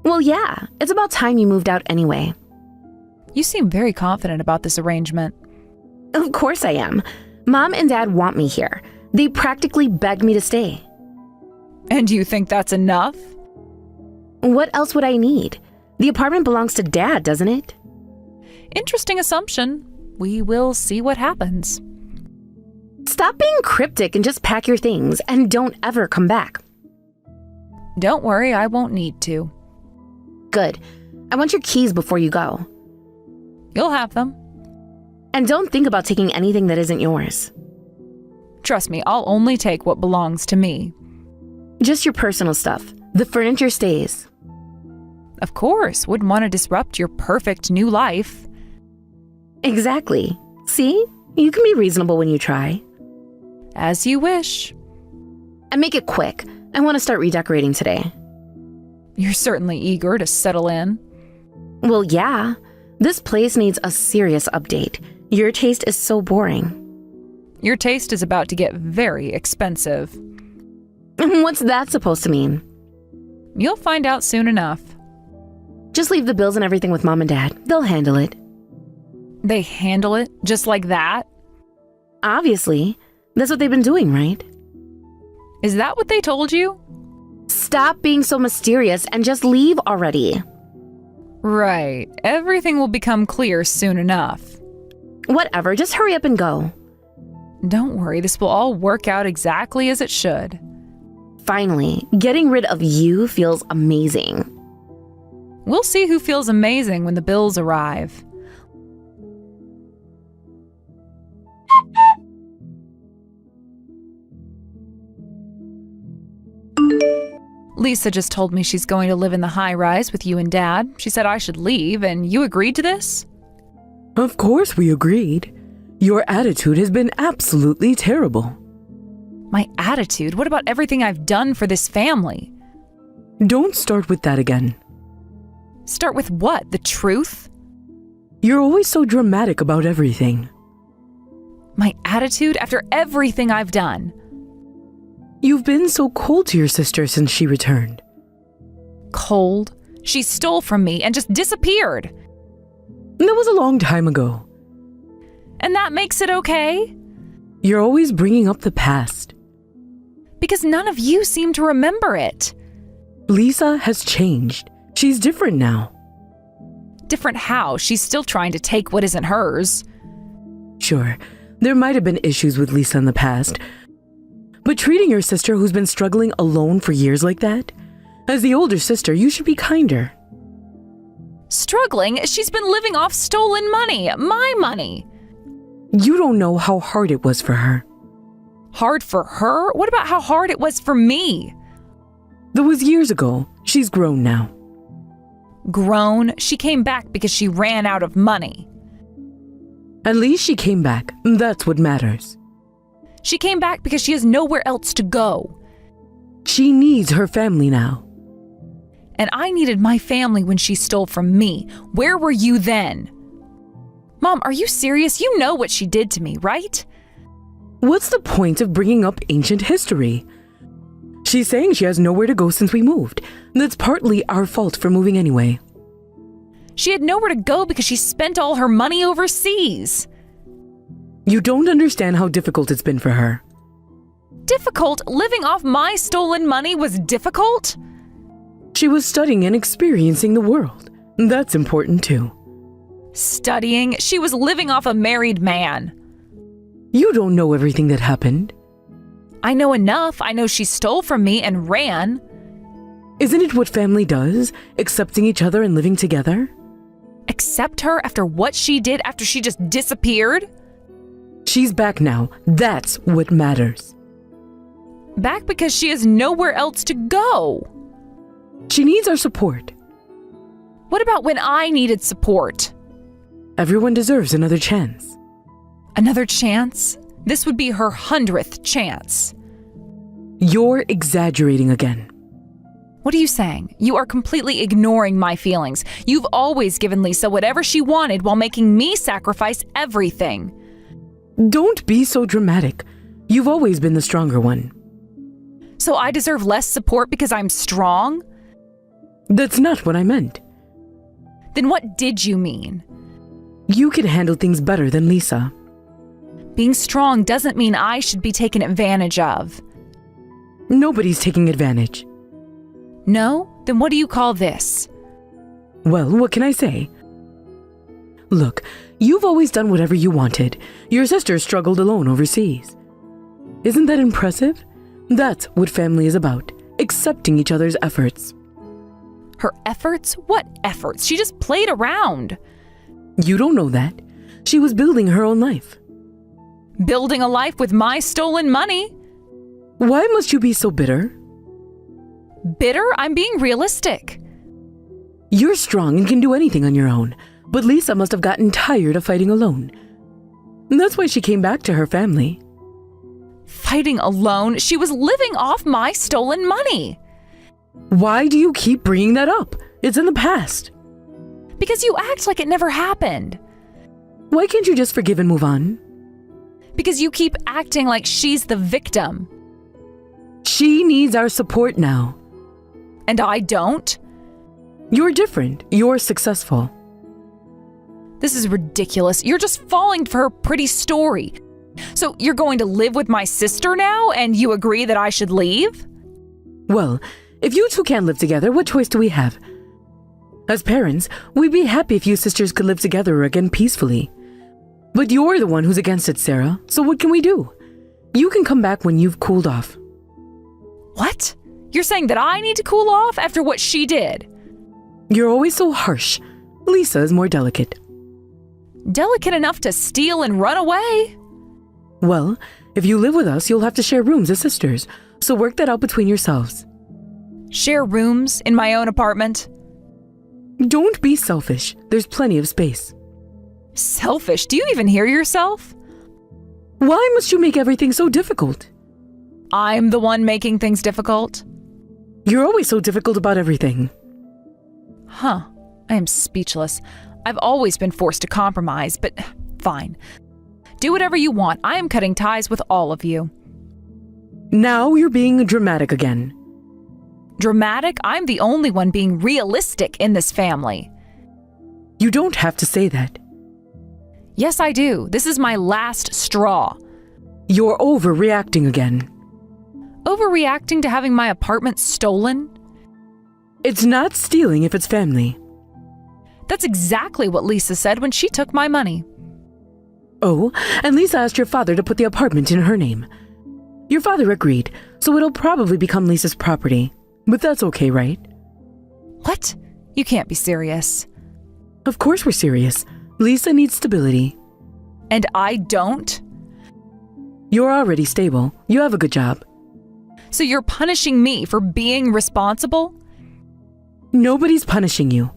Well, yeah. It's about time you moved out anyway. You seem very confident about this arrangement. Of course I am. Mom and Dad want me here. They practically begged me to stay. And you think that's enough? What else would I need? The apartment belongs to Dad, doesn't it? Interesting assumption. We will see what happens. Stop being cryptic and just pack your things and don't ever come back. Don't worry, I won't need to. Good. I want your keys before you go. You'll have them. And don't think about taking anything that isn't yours. Trust me, I'll only take what belongs to me. Just your personal stuff. The furniture stays. Of course, wouldn't want to disrupt your perfect new life. Exactly. See? You can be reasonable when you try. As you wish. And make it quick. I want to start redecorating today. You're certainly eager to settle in. Well, yeah. This place needs a serious update. Your taste is so boring. Your taste is about to get very expensive. What's that supposed to mean? You'll find out soon enough. Just leave the bills and everything with Mom and Dad. They'll handle it. They handle it just like that? Obviously. That's what they've been doing, right? Is that what they told you? Stop being so mysterious and just leave already. Right. Everything will become clear soon enough. Whatever, just hurry up and go. Don't worry, this will all work out exactly as it should. Finally, getting rid of you feels amazing. We'll see who feels amazing when the bills arrive. Lisa just told me she's going to live in the high-rise with you and Dad. She said I should leave, and you agreed to this? Of course we agreed. Your attitude has been absolutely terrible. My attitude? What about everything I've done for this family? Don't start with that again. Start with what? The truth? You're always so dramatic about everything. My attitude after everything I've done? You've been so cold to your sister since she returned. Cold? She stole from me and just disappeared. That was a long time ago. And that makes it okay? You're always bringing up the past. Because none of you seem to remember it. Lisa has changed. She's different now. Different how? She's still trying to take what isn't hers. Sure, there might have been issues with Lisa in the past, but treating your sister who's been struggling alone for years like that? As the older sister, you should be kinder. Struggling? She's been living off stolen money. My money. You don't know how hard it was for her. Hard for her? What about how hard it was for me? That was years ago. She's grown now. Grown? She came back because she ran out of money. At least she came back. That's what matters. She came back because she has nowhere else to go. She needs her family now. And I needed my family when she stole from me. Where were you then? Mom, are you serious? You know what she did to me, right? What's the point of bringing up ancient history? She's saying she has nowhere to go since we moved. That's partly our fault for moving anyway. She had nowhere to go because she spent all her money overseas. You don't understand how difficult it's been for her. Difficult? Living off my stolen money was difficult? She was studying and experiencing the world. That's important too. Studying? She was living off a married man. You don't know everything that happened. I know enough. I know she stole from me and ran. Isn't it what family does? Accepting each other and living together? Accept her after what she did after she just disappeared? She's back now. That's what matters. Back because she has nowhere else to go. She needs our support. What about when I needed support? Everyone deserves another chance. Another chance? This would be her 100th chance. You're exaggerating again. What are you saying? You are completely ignoring my feelings. You've always given Lisa whatever she wanted while making me sacrifice everything. Don't be so dramatic. You've always been the stronger one. So I deserve less support because I'm strong? That's not what I meant. Then what did you mean? You can handle things better than Lisa. Being strong doesn't mean I should be taken advantage of. Nobody's taking advantage. No? Then what do you call this? Well, what can I say? Look, you've always done whatever you wanted. Your sister struggled alone overseas. Isn't that impressive? That's what family is about, accepting each other's efforts. Her efforts? What efforts? She just played around. You don't know that. She was building her own life. Building a life with my stolen money. Why must you be so bitter? Bitter? I'm being realistic. You're strong and can do anything on your own, but Lisa must have gotten tired of fighting alone. That's why she came back to her family. Fighting alone? She was living off my stolen money. Why do you keep bringing that up? It's in the past. Because you act like it never happened. Why can't you just forgive and move on? Because you keep acting like she's the victim. She needs our support now. And I don't? You're different. You're successful. This is ridiculous. You're just falling for her pretty story. So you're going to live with my sister now, and you agree that I should leave? Well, if you two can't live together, what choice do we have? As parents, we'd be happy if you sisters could live together again peacefully. But you're the one who's against it, Sarah, so what can we do? You can come back when you've cooled off. What? You're saying that I need to cool off after what she did? You're always so harsh. Lisa is more delicate. Delicate enough to steal and run away? Well, if you live with us, you'll have to share rooms as sisters, so work that out between yourselves. Share rooms in my own apartment? Don't be selfish. There's plenty of space. Selfish? Do you even hear yourself? Why must you make everything so difficult? I'm the one making things difficult? You're always so difficult about everything. Huh. I am speechless. I've always been forced to compromise, but fine. Do whatever you want. I am cutting ties with all of you. Now you're being dramatic again. Dramatic? I'm the only one being realistic in this family. You don't have to say that. Yes, I do. This is my last straw. You're overreacting again. Overreacting to having my apartment stolen? It's not stealing if it's family. That's exactly what Lisa said when she took my money. Oh, and Lisa asked your father to put the apartment in her name. Your father agreed, so it'll probably become Lisa's property. But that's okay, right? What? You can't be serious. Of course we're serious. Lisa needs stability. And I don't? You're already stable. You have a good job. So you're punishing me for being responsible? Nobody's punishing you.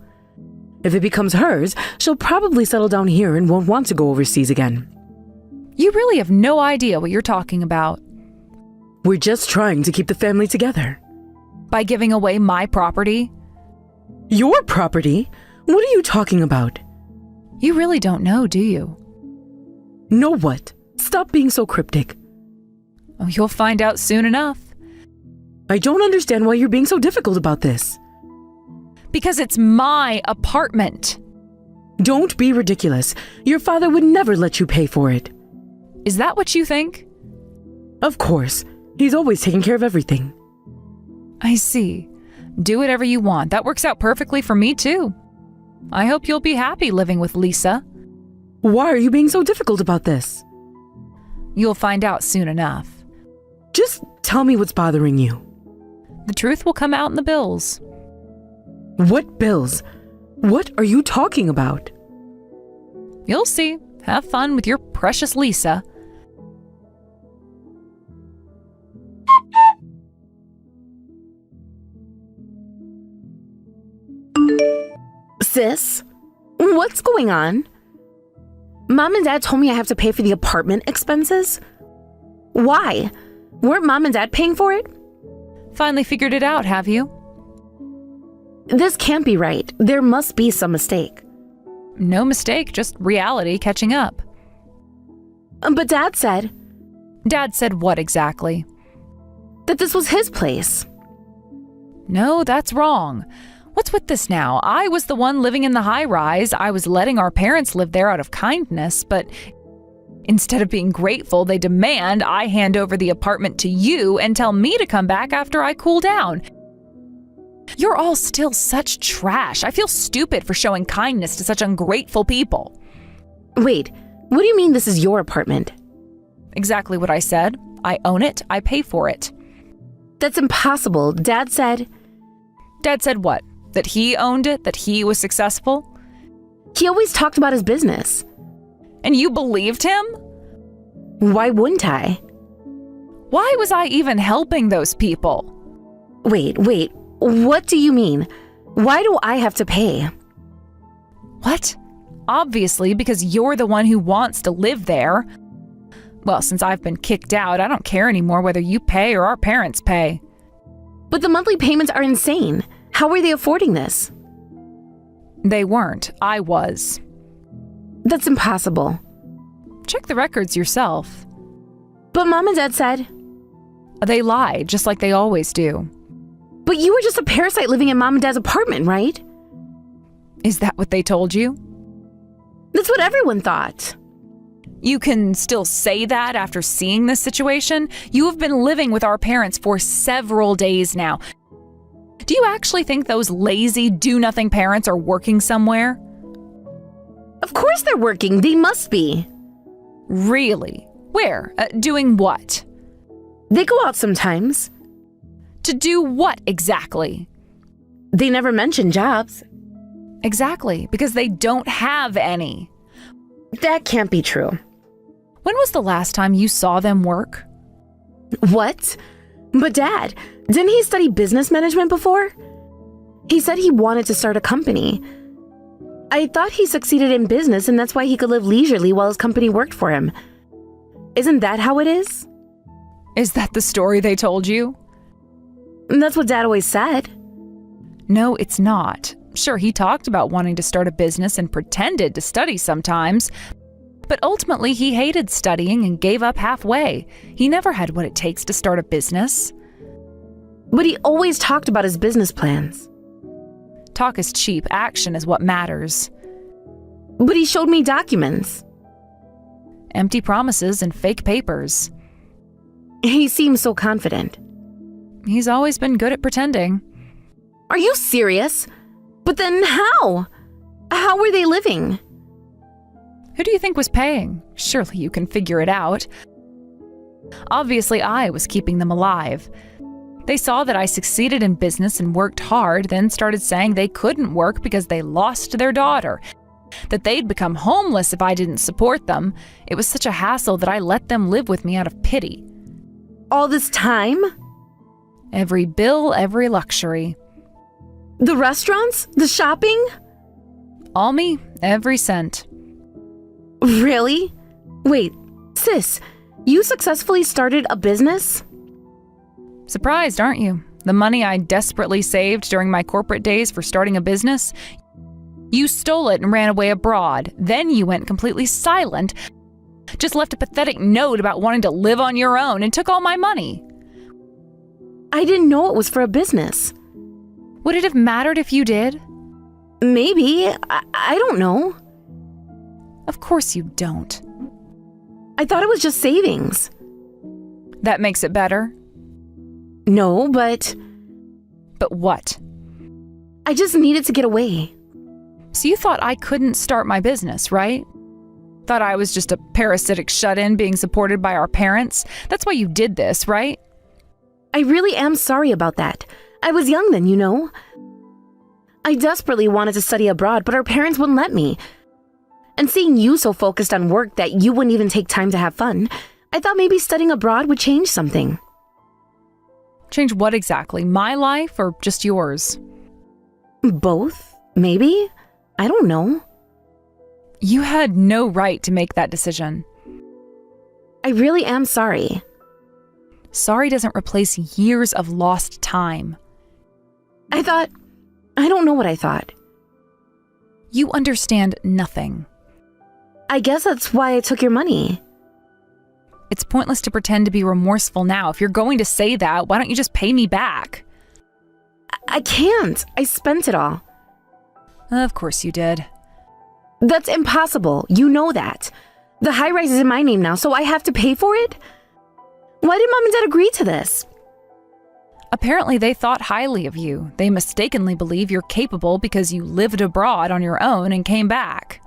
If it becomes hers, she'll probably settle down here and won't want to go overseas again. You really have no idea what you're talking about. We're just trying to keep the family together. By giving away my property? Your property? What are you talking about? You really don't know, do you? Know what? Stop being so cryptic. Oh, you'll find out soon enough. I don't understand why you're being so difficult about this. Because it's my apartment. Don't be ridiculous. Your father would never let you pay for it. Is that what you think? Of course. He's always taking care of everything. I see. Do whatever you want. That works out perfectly for me, too. I hope you'll be happy living with Lisa. Why are you being so difficult about this? You'll find out soon enough. Just tell me what's bothering you. The truth will come out in the bills. What bills? What are you talking about? You'll see. Have fun with your precious Lisa. Sis, what's going on? Mom and Dad told me I have to pay for the apartment expenses. Why? Weren't Mom and Dad paying for it? Finally figured it out, have you? This can't be right. There must be some mistake. No mistake, just reality catching up. But Dad said Dad said what exactly? that this was his place. No, that's wrong. What's with this now? I was the one living in the high-rise. I was letting our parents live there out of kindness, but instead of being grateful, they demand I hand over the apartment to you and tell me to come back after I cool down. You're all still such trash. I feel stupid for showing kindness to such ungrateful people. Wait, what do you mean this is your apartment? Exactly what I said. I own it. I pay for it. That's impossible. Dad said what? That he owned it? That he was successful? he always talked about his business. And you believed him? Why wouldn't I? Why was I even helping those people? Wait, what do you mean? Why do I have to pay? What? Obviously, because you're the one who wants to live there. Well, since I've been kicked out, I don't care anymore whether you pay or our parents pay. But the monthly payments are insane. How are they affording this? They weren't. I was. That's impossible. Check the records yourself. But Mom and Dad said, They lied, just like they always do. but you were just a parasite living in Mom and Dad's apartment, right? Is that what they told you? That's what everyone thought. You can still say that after seeing this situation? You have been living with our parents for several days now. Do you actually think those lazy, do-nothing parents are working somewhere? Of course they're working. They must be. Really? Where? Doing what? They go out sometimes. To do what exactly? They never mention jobs. Exactly, because they don't have any. That can't be true. When was the last time you saw them work? What? But Dad, didn't he study business management before? He said he wanted to start a company. I thought he succeeded in business and that's why he could live leisurely while his company worked for him. Isn't that how it is? Is that the story they told you? That's what Dad always said. No, it's not. Sure, he talked about wanting to start a business and pretended to study sometimes, but ultimately he hated studying and gave up halfway. He never had what it takes to start a business. But he always talked about his business plans. Talk is cheap, action is what matters. But he showed me documents. Empty promises and fake papers. He seems so confident. He's always been good at pretending. Are you serious? But then how? How were they living? Who do you think was paying? Surely you can figure it out. Obviously, I was keeping them alive. They saw that I succeeded in business and worked hard, then started saying they couldn't work because they lost their daughter, that they'd become homeless if I didn't support them. It was such a hassle that I let them live with me out of pity. All this time? Every bill, every luxury. The restaurants? The shopping? All me, every cent. Really? Wait, sis, you successfully started a business? Surprised, aren't you? The money I desperately saved during my corporate days for starting a business? You stole it and ran away abroad. Then you went completely silent, just left a pathetic note about wanting to live on your own and took all my money. I didn't know it was for a business. Would it have mattered if you did? Maybe. I don't know. Of course you don't. I thought it was just savings. That makes it better. No, but But what? I just needed to get away. So you thought I couldn't start my business, right? Thought I was just a parasitic shut-in being supported by our parents? That's why you did this, right? I really am sorry about that. I was young then, you know. I desperately wanted to study abroad, but our parents wouldn't let me. And seeing you so focused on work that you wouldn't even take time to have fun, I thought maybe studying abroad would change something. Change what exactly? My life or just yours? Both, maybe? I don't know. You had no right to make that decision. I really am sorry. Sorry doesn't replace years of lost time. I don't know what I thought. You understand nothing. I guess that's why I took your money. It's pointless to pretend to be remorseful now. If you're going to say that, why don't you just pay me back? I can't. I spent it all. Of course you did. That's impossible. You know that. The high-rise is in my name now, so I have to pay for it? Why did Mom and Dad agree to this? Apparently they thought highly of you. They mistakenly believe you're capable because you lived abroad on your own and came back.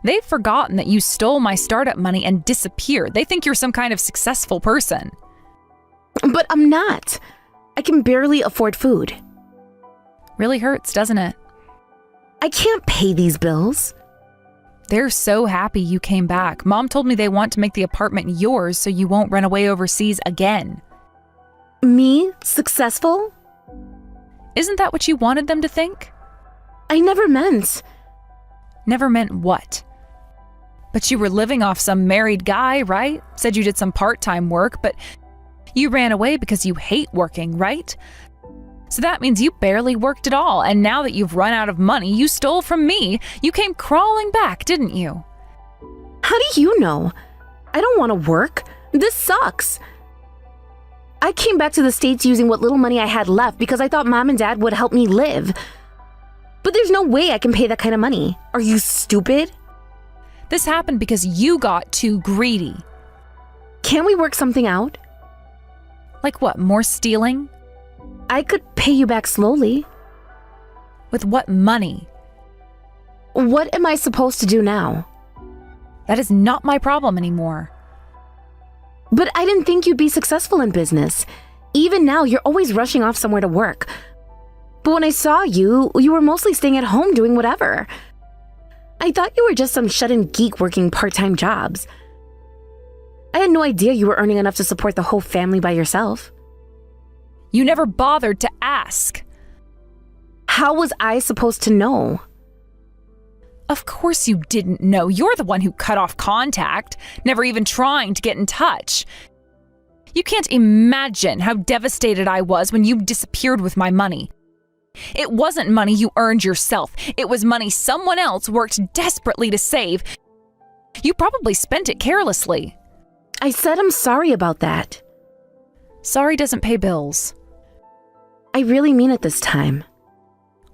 They've forgotten that you stole my startup money and disappeared. They think you're some kind of successful person. But I'm not. I can barely afford food. Really hurts, doesn't it? I can't pay these bills. They're so happy you came back. Mom told me they want to make the apartment yours so you won't run away overseas again. Me? Successful? Isn't that what you wanted them to think? I never meant. Never meant what? But you were living off some married guy, right? Said you did some part-time work, but you ran away because you hate working, right? So that means you barely worked at all, and now that you've run out of money you stole from me, you came crawling back, didn't you? How do you know? I don't want to work. This sucks. I came back to the States using what little money I had left because I thought Mom and Dad would help me live. But there's no way I can pay that kind of money. Are you stupid? This happened because you got too greedy. Can't we work something out? Like what, more stealing? I could pay you back slowly. With what money? What am I supposed to do now? That is not my problem anymore. But I didn't think you'd be successful in business. Even now, you're always rushing off somewhere to work. But when I saw you, you were mostly staying at home doing whatever. I thought you were just some shut-in geek working part-time jobs. I had no idea you were earning enough to support the whole family by yourself. You never bothered to ask. How was I supposed to know? Of course you didn't know. You're the one who cut off contact, never even trying to get in touch. You can't imagine how devastated I was when you disappeared with my money. It wasn't money you earned yourself. It was money someone else worked desperately to save. You probably spent it carelessly. I said I'm sorry about that. Sorry doesn't pay bills. I really mean it this time.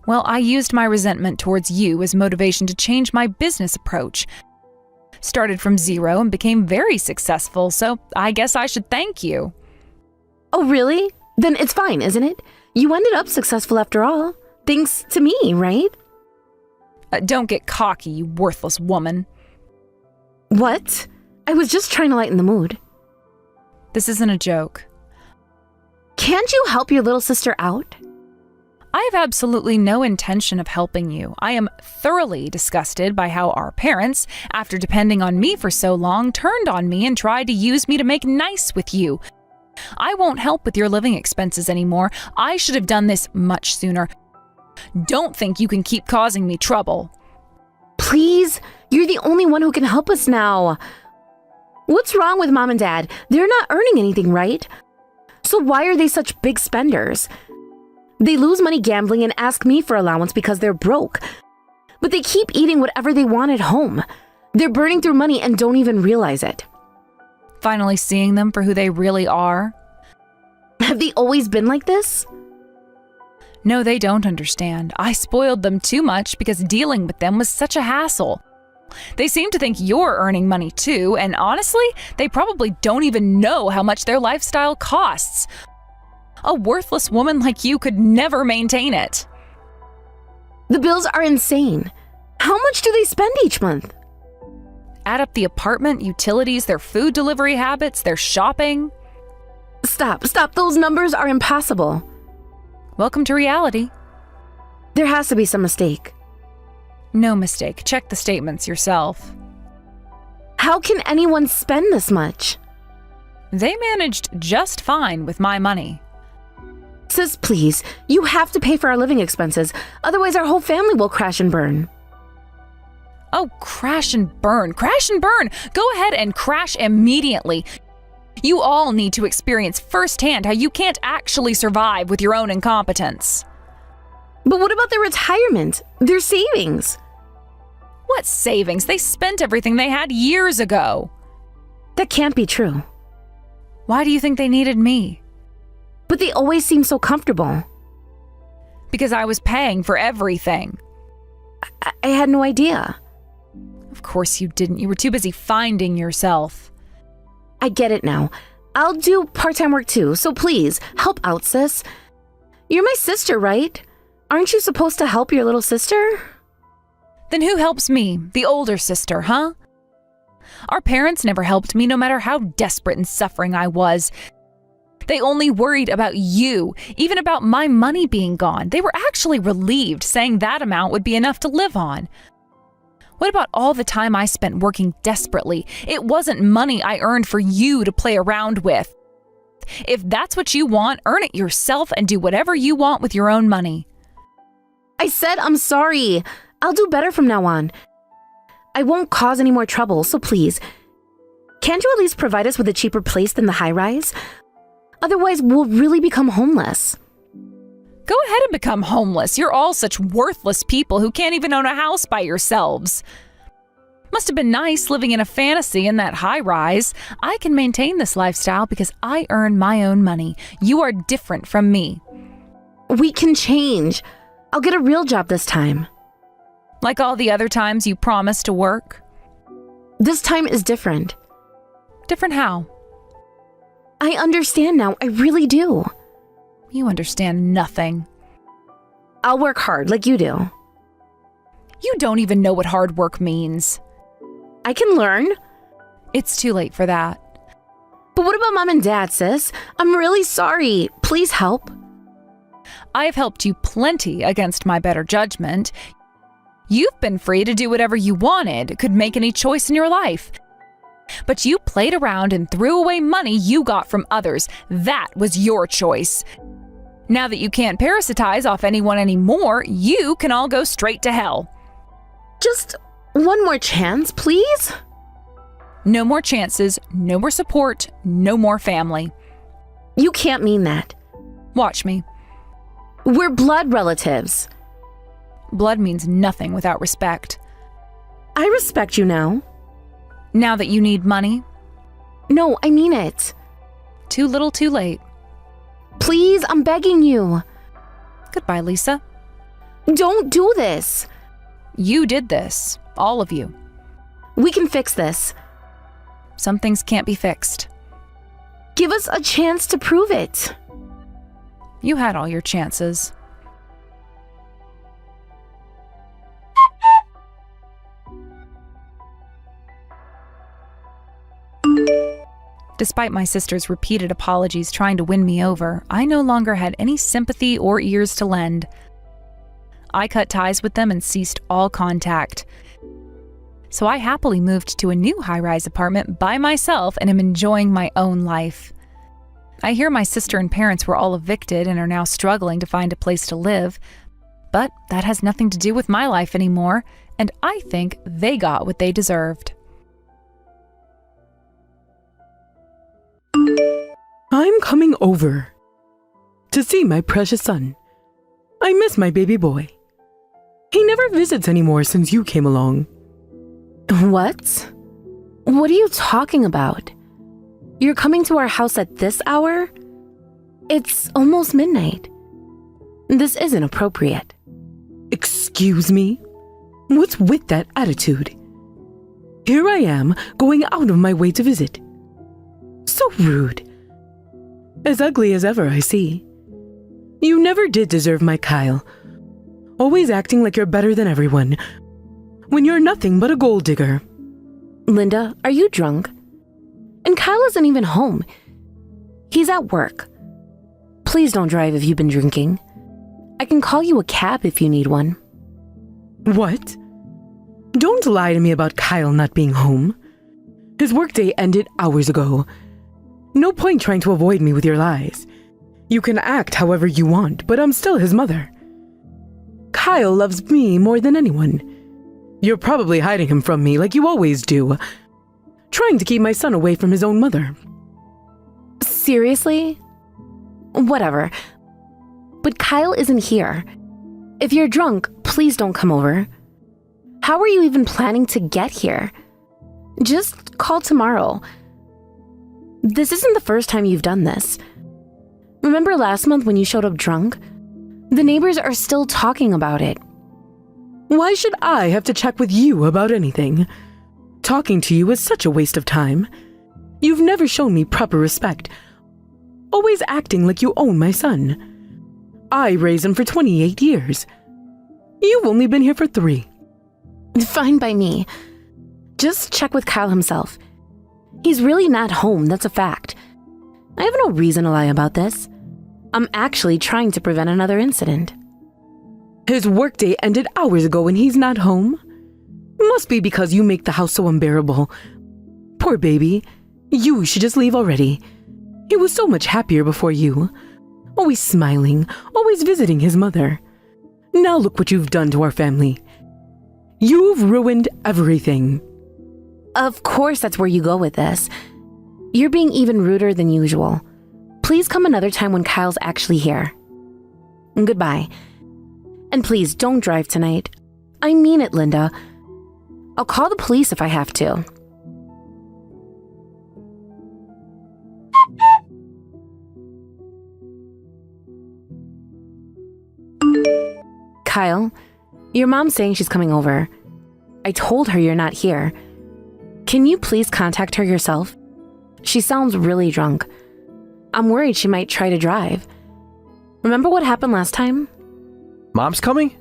Well, I used my resentment towards you as motivation to change my business approach. Started from zero and became very successful, so I guess I should thank you. Oh, really? Then it's fine, isn't it? You ended up successful after all. Thanks to me, right? Don't get cocky, you worthless woman. What? I was just trying to lighten the mood. This isn't a joke. Can't you help your little sister out? I have absolutely no intention of helping you. I am thoroughly disgusted by how our parents, after depending on me for so long, turned on me and tried to use me to make nice with you. I won't help with your living expenses anymore. I should have done this much sooner. Don't think you can keep causing me trouble. Please, you're the only one who can help us now. What's wrong with Mom and Dad? They're not earning anything, right? So why are they such big spenders? They lose money gambling and ask me for allowance because they're broke. But they keep eating whatever they want at home. They're burning through money and don't even realize it. Finally seeing them for who they really are. Have they always been like this? No, they don't understand. I spoiled them too much because dealing with them was such a hassle. They seem to think you're earning money too, and honestly, they probably don't even know how much their lifestyle costs. A worthless woman like you could never maintain it. The bills are insane. How much do they spend each month? Add up the apartment, utilities, their food delivery habits, their shopping. Stop. Those numbers are impossible. Welcome to reality. There has to be some mistake. No mistake. Check the statements yourself. How can anyone spend this much? They managed just fine with my money. Sis, please, you have to pay for our living expenses. Otherwise, our whole family will crash and burn. Oh, crash and burn. Crash and burn. Go ahead and crash immediately. You all need to experience firsthand how you can't actually survive with your own incompetence. But what about their retirement? Their savings? What savings? They spent everything they had years ago. That can't be true. Why do you think they needed me? But they always seem so comfortable. Because I was paying for everything. I had no idea. Of course you didn't. You were too busy finding yourself. I get it now. I'll do part-time work too, so please, help out, sis. You're my sister, right? Aren't you supposed to help your little sister? Then who helps me, the older sister, huh? Our parents never helped me no matter how desperate and suffering I was. They only worried about you, even about my money being gone. They were actually relieved, saying that amount would be enough to live on. What about all the time I spent working desperately? It wasn't money I earned for you to play around with. If that's what you want, earn it yourself and do whatever you want with your own money. I said I'm sorry. I'll do better from now on. I won't cause any more trouble, so please. Can't you at least provide us with a cheaper place than the high-rise? Otherwise, we'll really become homeless. Go ahead and become homeless. You're all such worthless people who can't even own a house by yourselves. Must have been nice living in a fantasy in that high-rise. I can maintain this lifestyle because I earn my own money. You are different from me. We can change. I'll get a real job this time. Like all the other times you promised to work? This time is different. Different how? I understand now. I really do. You understand nothing. I'll work hard like you do. You don't even know what hard work means. I can learn. It's too late for that. But what about Mom and Dad, sis? I'm really sorry. Please help. I've helped you plenty against my better judgment. You've been free to do whatever you wanted, could make any choice in your life. But you played around and threw away money you got from others. That was your choice. Now that you can't parasitize off anyone anymore, you can all go straight to hell. Just one more chance, please? No more chances, no more support, no more family. You can't mean that. Watch me. We're blood relatives. Blood means nothing without respect. I respect you now. Now that you need money? No, I mean it. Too little, too late. Please, I'm begging you. Goodbye, Lisa. Don't do this. You did this. All of you. We can fix this. Some things can't be fixed. Give us a chance to prove it. You had all your chances. Despite my sister's repeated apologies trying to win me over, I no longer had any sympathy or ears to lend. I cut ties with them and ceased all contact. So I happily moved to a new high-rise apartment by myself and am enjoying my own life. I hear my sister and parents were all evicted and are now struggling to find a place to live, but that has nothing to do with my life anymore, and I think they got what they deserved. I'm coming over to see my precious son. I miss my baby boy. He never visits anymore since you came along. What? What are you talking about? You're coming to our house at this hour? It's almost midnight. This isn't appropriate. Excuse me? What's with that attitude? Here I am, going out of my way to visit. So rude. As ugly as ever, I see. You never did deserve my Kyle. Always acting like you're better than everyone, when you're nothing but a gold digger. Linda, are you drunk? And Kyle isn't even home. He's at work. Please don't drive if you've been drinking. I can call you a cab if you need one. What? Don't lie to me about Kyle not being home. His workday ended hours ago. No point trying to avoid me with your lies. You can act however you want, but I'm still his mother. Kyle loves me more than anyone. You're probably hiding him from me like you always do, trying to keep my son away from his own mother. Seriously? Whatever. But Kyle isn't here. If you're drunk, please don't come over. How are you even planning to get here? Just call tomorrow. This isn't the first time you've done this. Remember last month when you showed up drunk? The neighbors are still talking about it. Why should I have to check with you about anything? Talking to you is such a waste of time. You've never shown me proper respect, always acting like you own my son. I raised him for 28 years. You've only been here for 3. Fine by me. Just check with Kyle himself. He's really not home, that's a fact. I have no reason to lie about this. I'm actually trying to prevent another incident. His workday ended hours ago and he's not home. Must be because you make the house so unbearable. Poor baby. You should just leave already. He was so much happier before you. Always smiling, always visiting his mother. Now look what you've done to our family. You've ruined everything. Of course that's where you go with this. You're being even ruder than usual. Please come another time when Kyle's actually here. Goodbye. And please don't drive tonight. I mean it, Linda. I'll call the police if I have to. Kyle, your mom's saying she's coming over. I told her you're not here. Can you please contact her yourself? She sounds really drunk. I'm worried she might try to drive. Remember what happened last time? Mom's coming?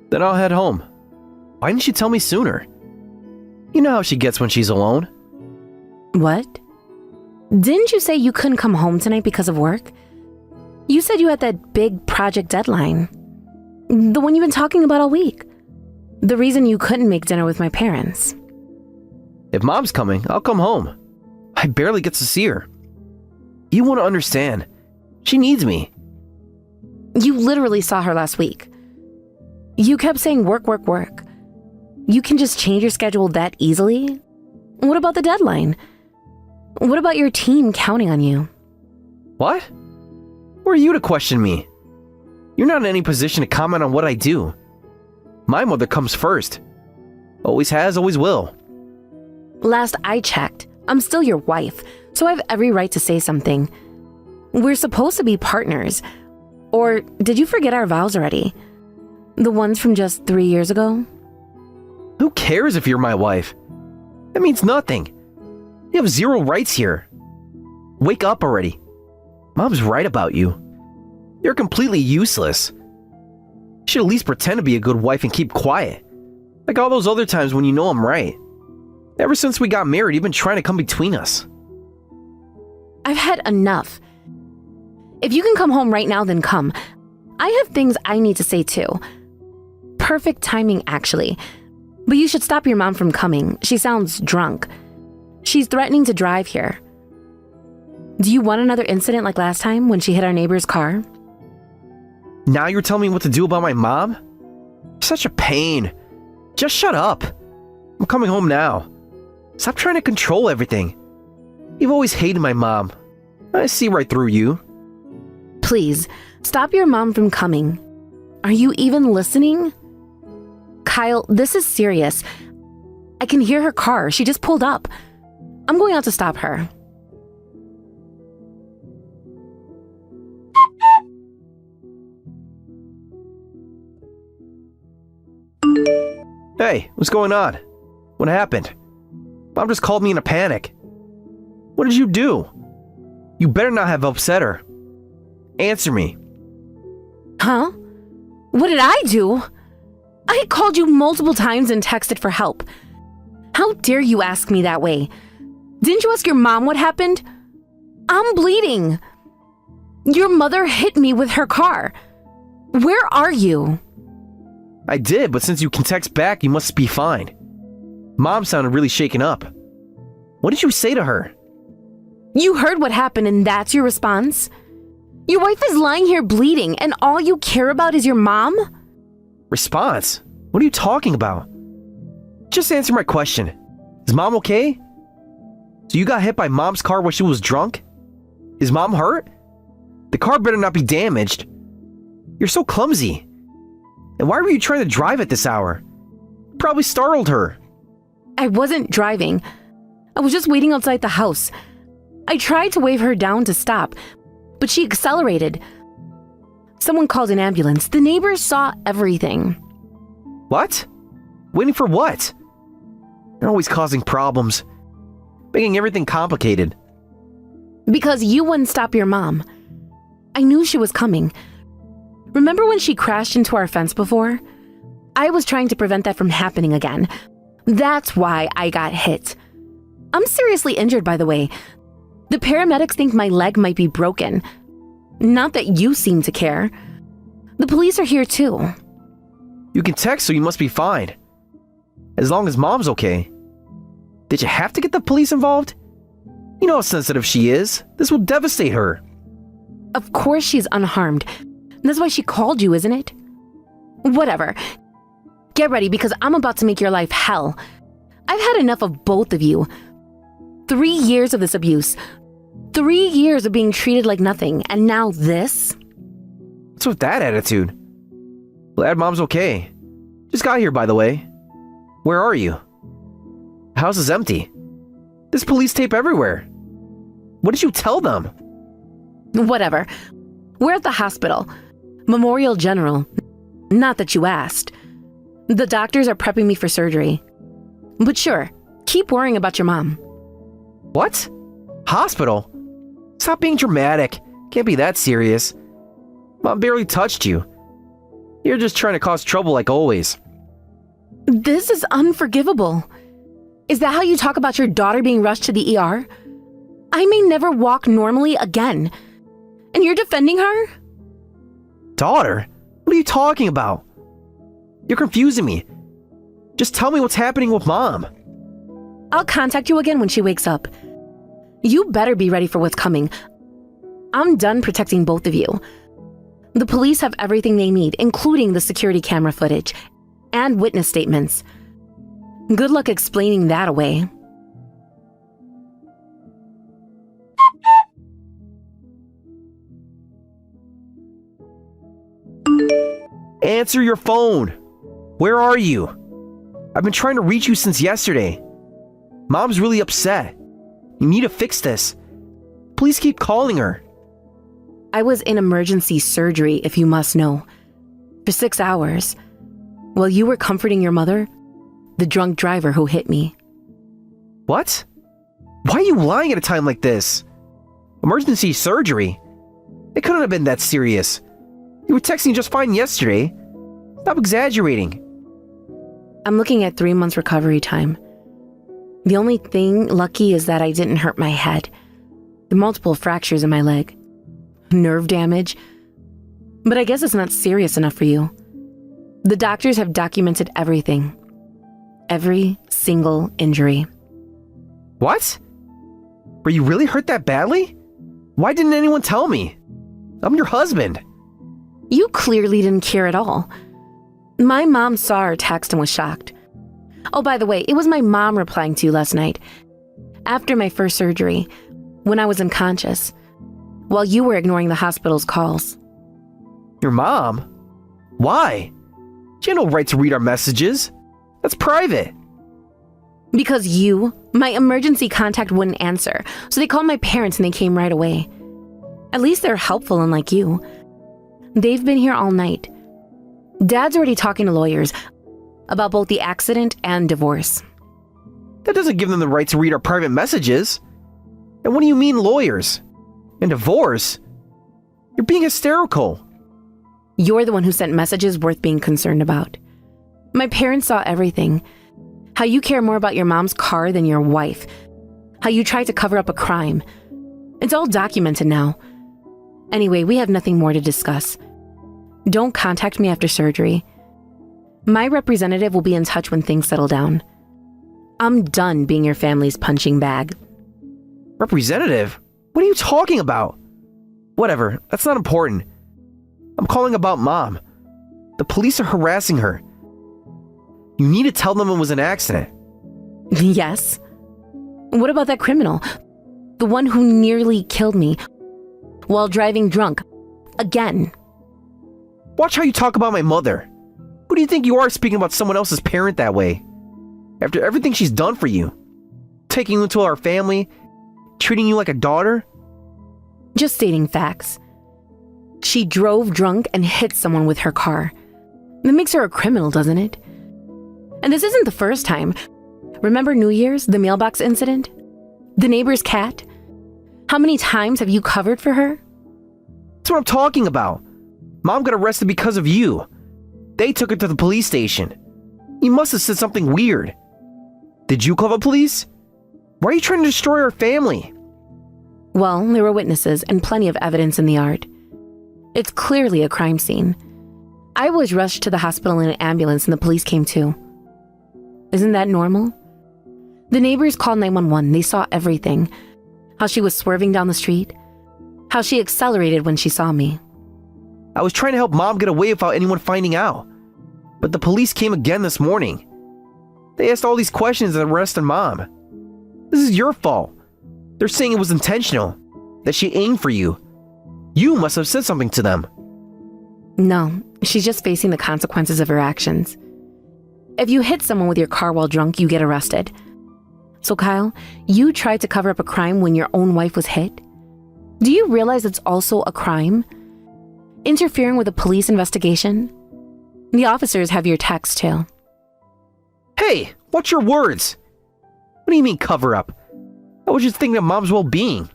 Then I'll head home. Why didn't you tell me sooner? You know how she gets when she's alone. What? Didn't you say you couldn't come home tonight because of work? You said you had that big project deadline. The one you've been talking about all week. The reason you couldn't make dinner with my parents. If Mom's coming, I'll come home. I barely get to see her. You want to understand. She needs me. You literally saw her last week. You kept saying work, work, work. You can just change your schedule that easily? What about the deadline? What about your team counting on you? What? Who are you to question me? You're not in any position to comment on what I do. My mother comes first. Always has, always will. Last I checked, I'm still your wife, so I have every right to say something. We're supposed to be partners. Or did you forget our vows already? The ones from just 3 years ago? Who cares if you're my wife? That means nothing. You have 0 rights here. Wake up already. Mom's right about you. You're completely useless. You should at least pretend to be a good wife and keep quiet. Like all those other times when you know I'm right. Ever since we got married, you've been trying to come between us. I've had enough. If you can come home right now, then come. I have things I need to say too. Perfect timing, actually. But you should stop your mom from coming. She sounds drunk. She's threatening to drive here. Do you want another incident like last time when she hit our neighbor's car? Now you're telling me what to do about my mom? You're such a pain. Just shut up. I'm coming home now. Stop trying to control everything. You've always hated my mom. I see right through you. Please, stop your mom from coming. Are you even listening? Kyle, this is serious. I can hear her car. She just pulled up. I'm going out to stop her. Hey, what's going on? What happened? Mom just called me in a panic. What did you do? You better not have upset her. Answer me. Huh? What did I do? I called you multiple times and texted for help. How dare you ask me that way? Didn't you ask your mom what happened? I'm bleeding. Your mother hit me with her car. Where are you? I did, but since you can text back, you must be fine. Mom sounded really shaken up. What did you say to her? You heard what happened and that's your response? Your wife is lying here bleeding and all you care about is your mom? Response? What are you talking about? Just answer my question. Is Mom okay? So you got hit by Mom's car while she was drunk? Is Mom hurt? The car better not be damaged. You're so clumsy. And why were you trying to drive at this hour? Probably startled her. I wasn't driving. I was just waiting outside the house. I tried to wave her down to stop, but she accelerated. Someone called an ambulance. The neighbors saw everything. What? Waiting for what? You're always causing problems, making everything complicated. Because you wouldn't stop your mom. I knew she was coming. Remember when she crashed into our fence before? I was trying to prevent that from happening again. That's why I got hit. I'm seriously injured, by the way. The paramedics think my leg might be broken. Not that you seem to care. The police are here too. You can text, so you must be fine. As long as Mom's okay. Did you have to get the police involved? You know how sensitive she is. This will devastate her. Of course she's unharmed. That's why she called you, isn't it? Whatever. Get ready because I'm about to make your life hell. I've had enough of both of you. 3 years of this abuse. 3 years of being treated like nothing, and now this? What's with that attitude? Glad Mom's okay. Just got here, by the way. Where are you? The house is empty. There's police tape everywhere. What did you tell them? Whatever. We're at the hospital. Memorial General. Not that you asked. The doctors are prepping me for surgery. But sure, keep worrying about your mom. What? Hospital? Stop being dramatic. Can't be that serious. Mom barely touched you. You're just trying to cause trouble like always. This is unforgivable. Is that how you talk about your daughter being rushed to the ER? I may never walk normally again. And you're defending her? Daughter? What are you talking about? You're confusing me. Just tell me what's happening with Mom. I'll contact you again when she wakes up. You better be ready for what's coming. I'm done protecting both of you. The police have everything they need, including the security camera footage and witness statements. Good luck explaining that away. Answer your phone. Where are you? I've been trying to reach you since yesterday. Mom's really upset. You need to fix this. Please keep calling her. I was in emergency surgery, if you must know, for 6 hours. While you were comforting your mother, the drunk driver who hit me. What? Why are you lying at a time like this? Emergency surgery? It couldn't have been that serious. You were texting just fine yesterday. Stop exaggerating. I'm looking at 3 months recovery time. The only thing lucky is that I didn't hurt my head. There are multiple fractures in my leg. Nerve damage. But I guess it's not serious enough for you. The doctors have documented everything. Every single injury. What? Were you really hurt that badly? Why didn't anyone tell me? I'm your husband. You clearly didn't care at all. My mom saw our text and was shocked. Oh, by the way, it was my mom replying to you last night. After my first surgery, when I was unconscious, while you were ignoring the hospital's calls. Your mom? Why? She had no right to read our messages. That's private. Because you, my emergency contact, wouldn't answer, so they called my parents and they came right away. At least they're helpful, unlike you. They've been here all night. Dad's already talking to lawyers about both the accident and divorce. That doesn't give them the right to read our private messages. And what do you mean lawyers? And divorce? You're being hysterical. You're the one who sent messages worth being concerned about. My parents saw everything. How you care more about your mom's car than your wife. How you tried to cover up a crime. It's all documented now. Anyway, we have nothing more to discuss. Don't contact me after surgery. My representative will be in touch when things settle down. I'm done being your family's punching bag. Representative? What are you talking about? Whatever, that's not important. I'm calling about Mom. The police are harassing her. You need to tell them it was an accident. Yes? What about that criminal? The one who nearly killed me while driving drunk. Again. Watch how you talk about my mother. Who do you think you are speaking about someone else's parent that way? After everything she's done for you. Taking you into our family. Treating you like a daughter. Just stating facts. She drove drunk and hit someone with her car. That makes her a criminal, doesn't it? And this isn't the first time. Remember New Year's, the mailbox incident? The neighbor's cat? How many times have you covered for her? That's what I'm talking about. Mom got arrested because of you. They took her to the police station. You must have said something weird. Did you call the police? Why are you trying to destroy our family? Well, there were witnesses and plenty of evidence in the yard. It's clearly a crime scene. I was rushed to the hospital in an ambulance and the police came too. Isn't that normal? The neighbors called 911. They saw everything. How she was swerving down the street. How she accelerated when she saw me. I was trying to help Mom get away without anyone finding out. But the police came again this morning. They asked all these questions and arrested Mom. This is your fault. They're saying it was intentional, that she aimed for you. You must have said something to them. No, she's just facing the consequences of her actions. If you hit someone with your car while drunk, you get arrested. So Kyle, you tried to cover up a crime when your own wife was hit? Do you realize it's also a crime? Interfering with a police investigation? The officers have your text too. Hey, watch your words. What do you mean cover up? I was just thinking of Mom's well-being.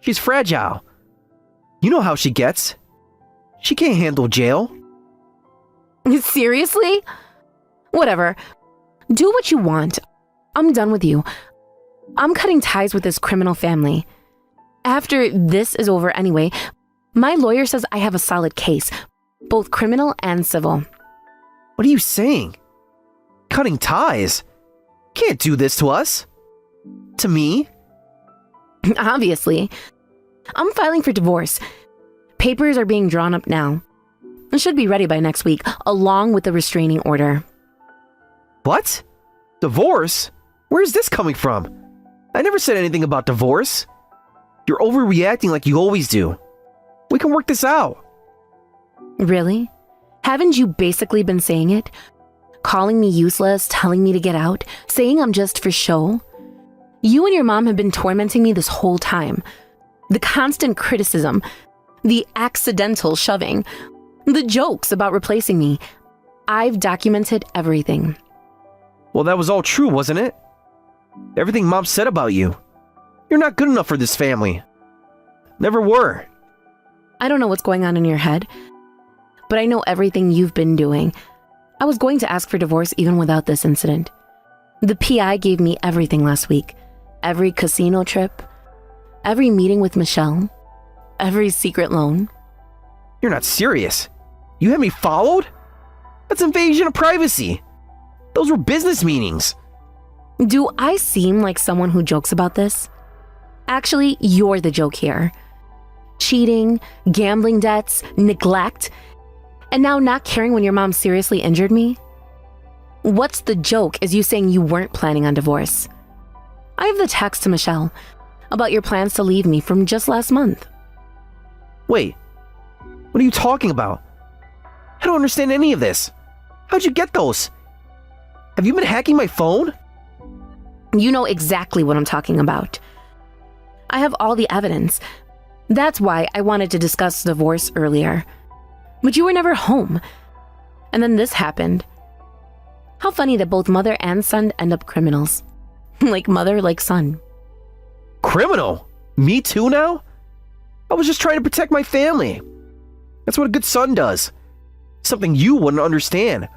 She's fragile. You know how she gets. She can't handle jail. Seriously? Whatever. Do what you want. I'm done with you. I'm cutting ties with this criminal family. After this is over anyway, my lawyer says I have a solid case, both criminal and civil. What are you saying? Cutting ties? Can't do this to us. To me? Obviously. I'm filing for divorce. Papers are being drawn up now. It should be ready by next week, along with the restraining order. What? Divorce? Where's this coming from? I never said anything about divorce. You're overreacting like you always do. We can work this out. Really? Haven't you basically been saying it? Calling me useless, telling me to get out, saying I'm just for show? You and your mom have been tormenting me this whole time. The constant criticism, the accidental shoving, the jokes about replacing me. I've documented everything. Well, that was all true, wasn't it? Everything Mom said about you. You're not good enough for this family. Never were. I don't know what's going on in your head, but I know everything you've been doing. I was going to ask for divorce even without this incident. The PI gave me everything last week. Every casino trip, every meeting with Michelle, every secret loan. You're not serious. You had me followed? That's invasion of privacy. Those were business meetings. Do I seem like someone who jokes about this? Actually, you're the joke here. Cheating, gambling debts, neglect, and now not caring when your mom seriously injured me? What's the joke is you saying you weren't planning on divorce? I have the text to Michelle about your plans to leave me from just last month. Wait, what are you talking about? I don't understand any of this. How'd you get those? Have you been hacking my phone? You know exactly what I'm talking about. I have all the evidence. That's why I wanted to discuss divorce earlier. But you were never home. And then this happened. How funny that both mother and son end up criminals. Like mother, like son. Criminal? Me too now? I was just trying to protect my family. That's what a good son does. Something you wouldn't understand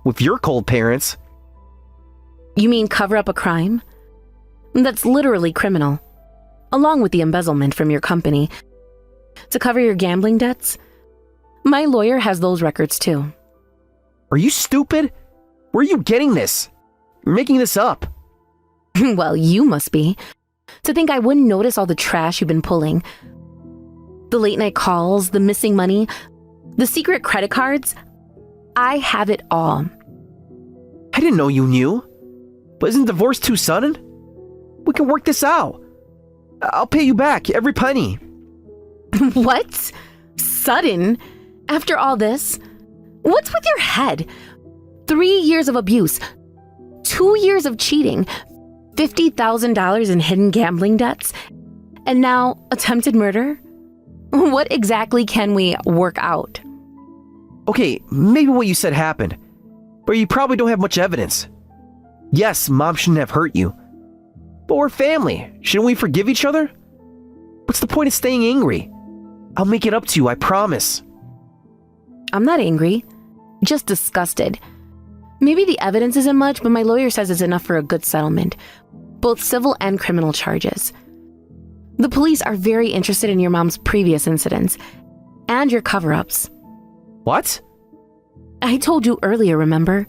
with your cold parents. You mean cover up a crime? That's literally criminal. Along with the embezzlement from your company. To cover your gambling debts? My lawyer has those records too. Are you stupid? Where are you getting this? You're making this up. Well, you must be. To think I wouldn't notice all the trash you've been pulling. The late night calls, the missing money, the secret credit cards. I have it all. I didn't know you knew. But isn't divorce too sudden? We can work this out. I'll pay you back, every penny. What? Sudden? After all this? What's with your head? 3 years of abuse, 2 years of cheating, $50,000 in hidden gambling debts, and now attempted murder? What exactly can we work out? Okay, maybe what you said happened, but you probably don't have much evidence. Yes, Mom shouldn't have hurt you. But we're family. Shouldn't we forgive each other? What's the point of staying angry? I'll make it up to you, I promise. I'm not angry, just disgusted. Maybe the evidence isn't much, but my lawyer says it's enough for a good settlement, both civil and criminal charges. The police are very interested in your mom's previous incidents and your cover-ups. What? I told you earlier, remember?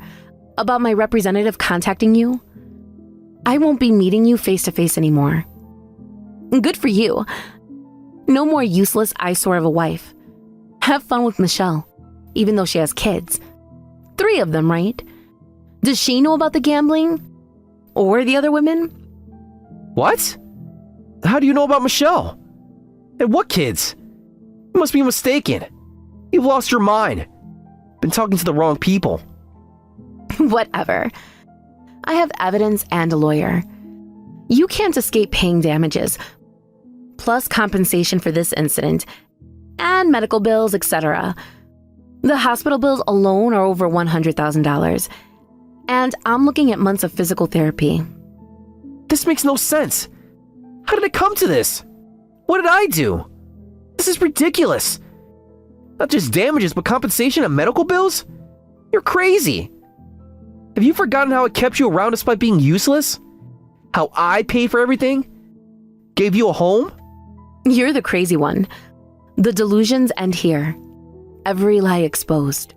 About my representative contacting you? I won't be meeting you face-to-face anymore. Good for you. No more useless eyesore of a wife. Have fun with Michelle, even though she has kids. 3 of them, right? Does she know about the gambling? Or the other women? What? How do you know about Michelle? And what kids? You must be mistaken. You've lost your mind. Been talking to the wrong people. Whatever. I have evidence and a lawyer. You can't escape paying damages, plus compensation for this incident, and medical bills, etc. The hospital bills alone are over $100,000, and I'm looking at months of physical therapy. This makes no sense. How did it come to this? What did I do? This is ridiculous. Not just damages, but compensation and medical bills? You're crazy. Have you forgotten how it kept you around despite being useless? How I paid for everything? Gave you a home? You're the crazy one. The delusions end here. Every lie exposed.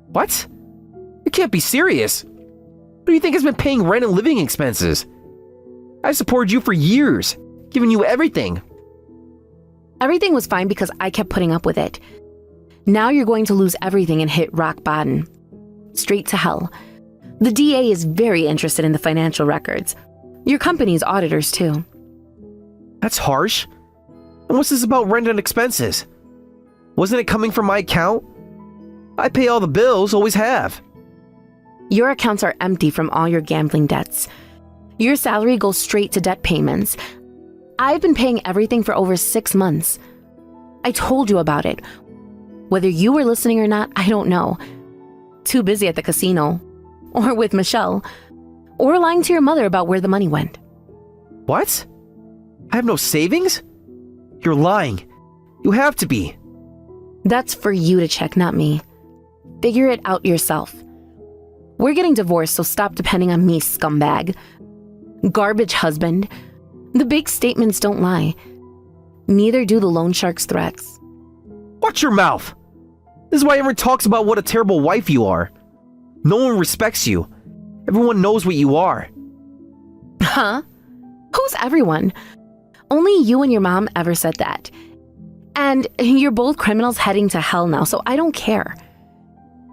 What? You can't be serious. Who do you think has been paying rent and living expenses? I supported you for years, giving you everything. Everything was fine because I kept putting up with it. Now you're going to lose everything and hit rock bottom. Straight to hell. The DA is very interested in the financial records. Your company's auditors, too. That's harsh. And what's this about rent and expenses? Wasn't it coming from my account? I pay all the bills, always have. Your accounts are empty from all your gambling debts. Your salary goes straight to debt payments. I've been paying everything for over 6 months. I told you about it. Whether you were listening or not, I don't know. Too busy at the casino, or with Michelle, or lying to your mother about where the money went. What? I have no savings? You're lying. You have to be. That's for you to check, not me. Figure it out yourself. We're getting divorced, so stop depending on me, scumbag. Garbage husband. The big statements don't lie. Neither do the loan shark's threats. Watch your mouth. This is why everyone talks about what a terrible wife you are. No one respects you. Everyone knows what you are. Huh? Who's everyone? Only you and your mom ever said that. And you're both criminals heading to hell now, so I don't care.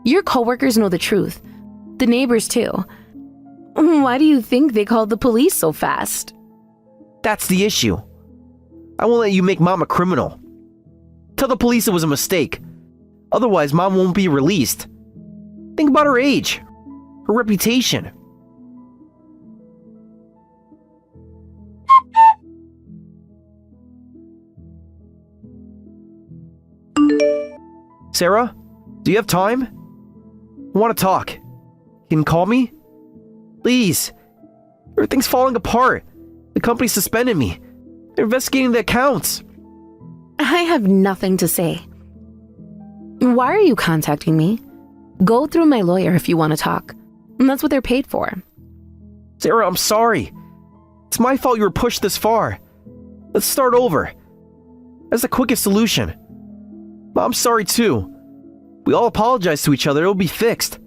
Your coworkers know the truth. The neighbors too. Why do you think they called the police so fast? That's the issue. I won't let you make Mom a criminal. Tell the police it was a mistake. Otherwise, Mom won't be released. Think about her age, her reputation. Sarah, do you have time? I want to talk. Can you call me? Please. Everything's falling apart. The company suspended me. They're investigating the accounts. I have nothing to say. Why are you contacting me? Go through my lawyer if you want to talk. And that's what they're paid for. Sarah, I'm sorry. It's my fault you were pushed this far. Let's start over. That's the quickest solution. I'm sorry too. We all apologize to each other. It'll be fixed.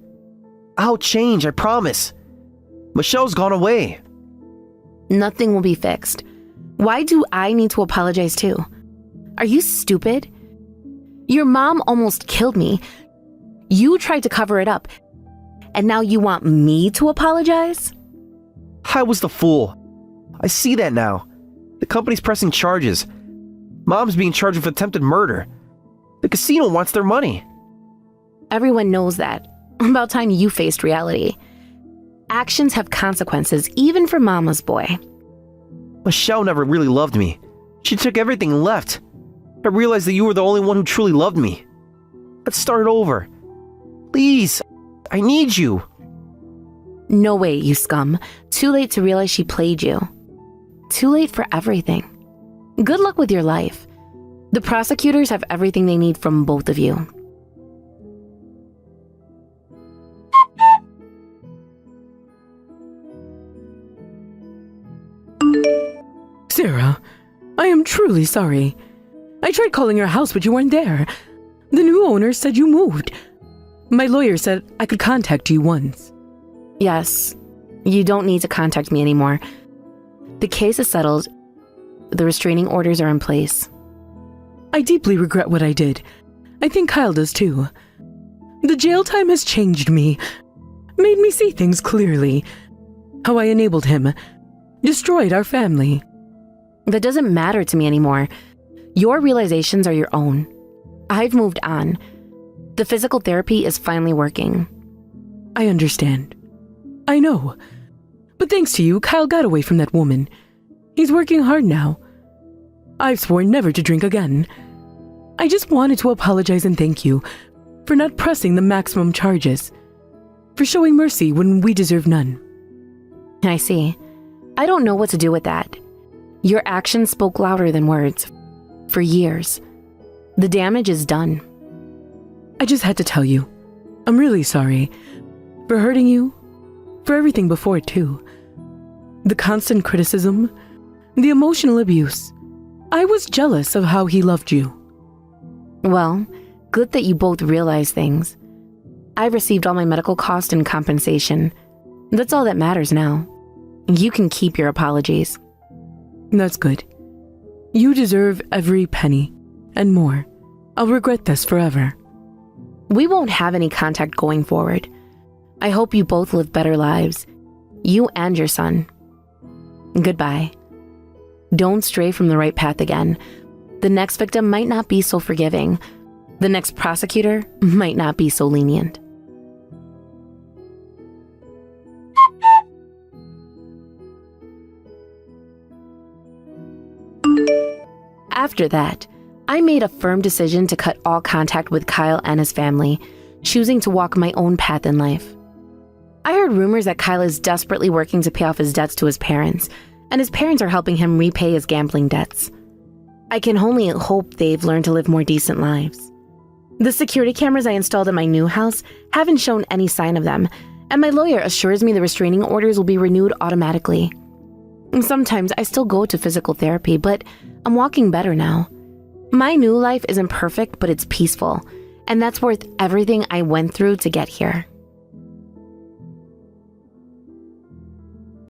I'll change, I promise. Michelle's gone away. Nothing will be fixed. Why do I need to apologize too? Are you stupid? Your mom almost killed me. You tried to cover it up. And now you want me to apologize? I was the fool. I see that now. The company's pressing charges. Mom's being charged with attempted murder. The casino wants their money. Everyone knows that. About time you faced reality. Actions have consequences, even for Mama's boy. Michelle never really loved me. She took everything and left. I realized that you were the only one who truly loved me. Let's start over. Please, I need you. No way, you scum. Too late to realize she played you. Too late for everything. Good luck with your life. The prosecutors have everything they need from both of you. Sarah, I am truly sorry. I tried calling your house, but you weren't there. The new owner said you moved. My lawyer said I could contact you once. Yes, you don't need to contact me anymore. The case is settled. The restraining orders are in place. I deeply regret what I did. I think Kyle does too. The jail time has changed me, made me see things clearly. How I enabled him, destroyed our family. That doesn't matter to me anymore. Your realizations are your own. I've moved on. The physical therapy is finally working. I understand. I know. But thanks to you, Kyle got away from that woman. He's working hard now. I've sworn never to drink again. I just wanted to apologize and thank you for not pressing the maximum charges, for showing mercy when we deserve none. I see. I don't know what to do with that. Your actions spoke louder than words. For years. The damage is done. I just had to tell you. I'm really sorry. For hurting you. For everything before, too. The constant criticism. The emotional abuse. I was jealous of how he loved you. Well, good that you both realize things. I've received all my medical cost and compensation. That's all that matters now. You can keep your apologies. That's good. You deserve every penny, and more. I'll regret this forever. We won't have any contact going forward. I hope you both live better lives. You and your son. Goodbye. Don't stray from the right path again. The next victim might not be so forgiving. The next prosecutor might not be so lenient. After that, I made a firm decision to cut all contact with Kyle and his family, choosing to walk my own path in life. I heard rumors that Kyle is desperately working to pay off his debts to his parents, and his parents are helping him repay his gambling debts. I can only hope they've learned to live more decent lives. The security cameras I installed in my new house haven't shown any sign of them, and my lawyer assures me the restraining orders will be renewed automatically. Sometimes I still go to physical therapy, but I'm walking better now. My new life isn't perfect, but it's peaceful, and that's worth everything I went through to get here.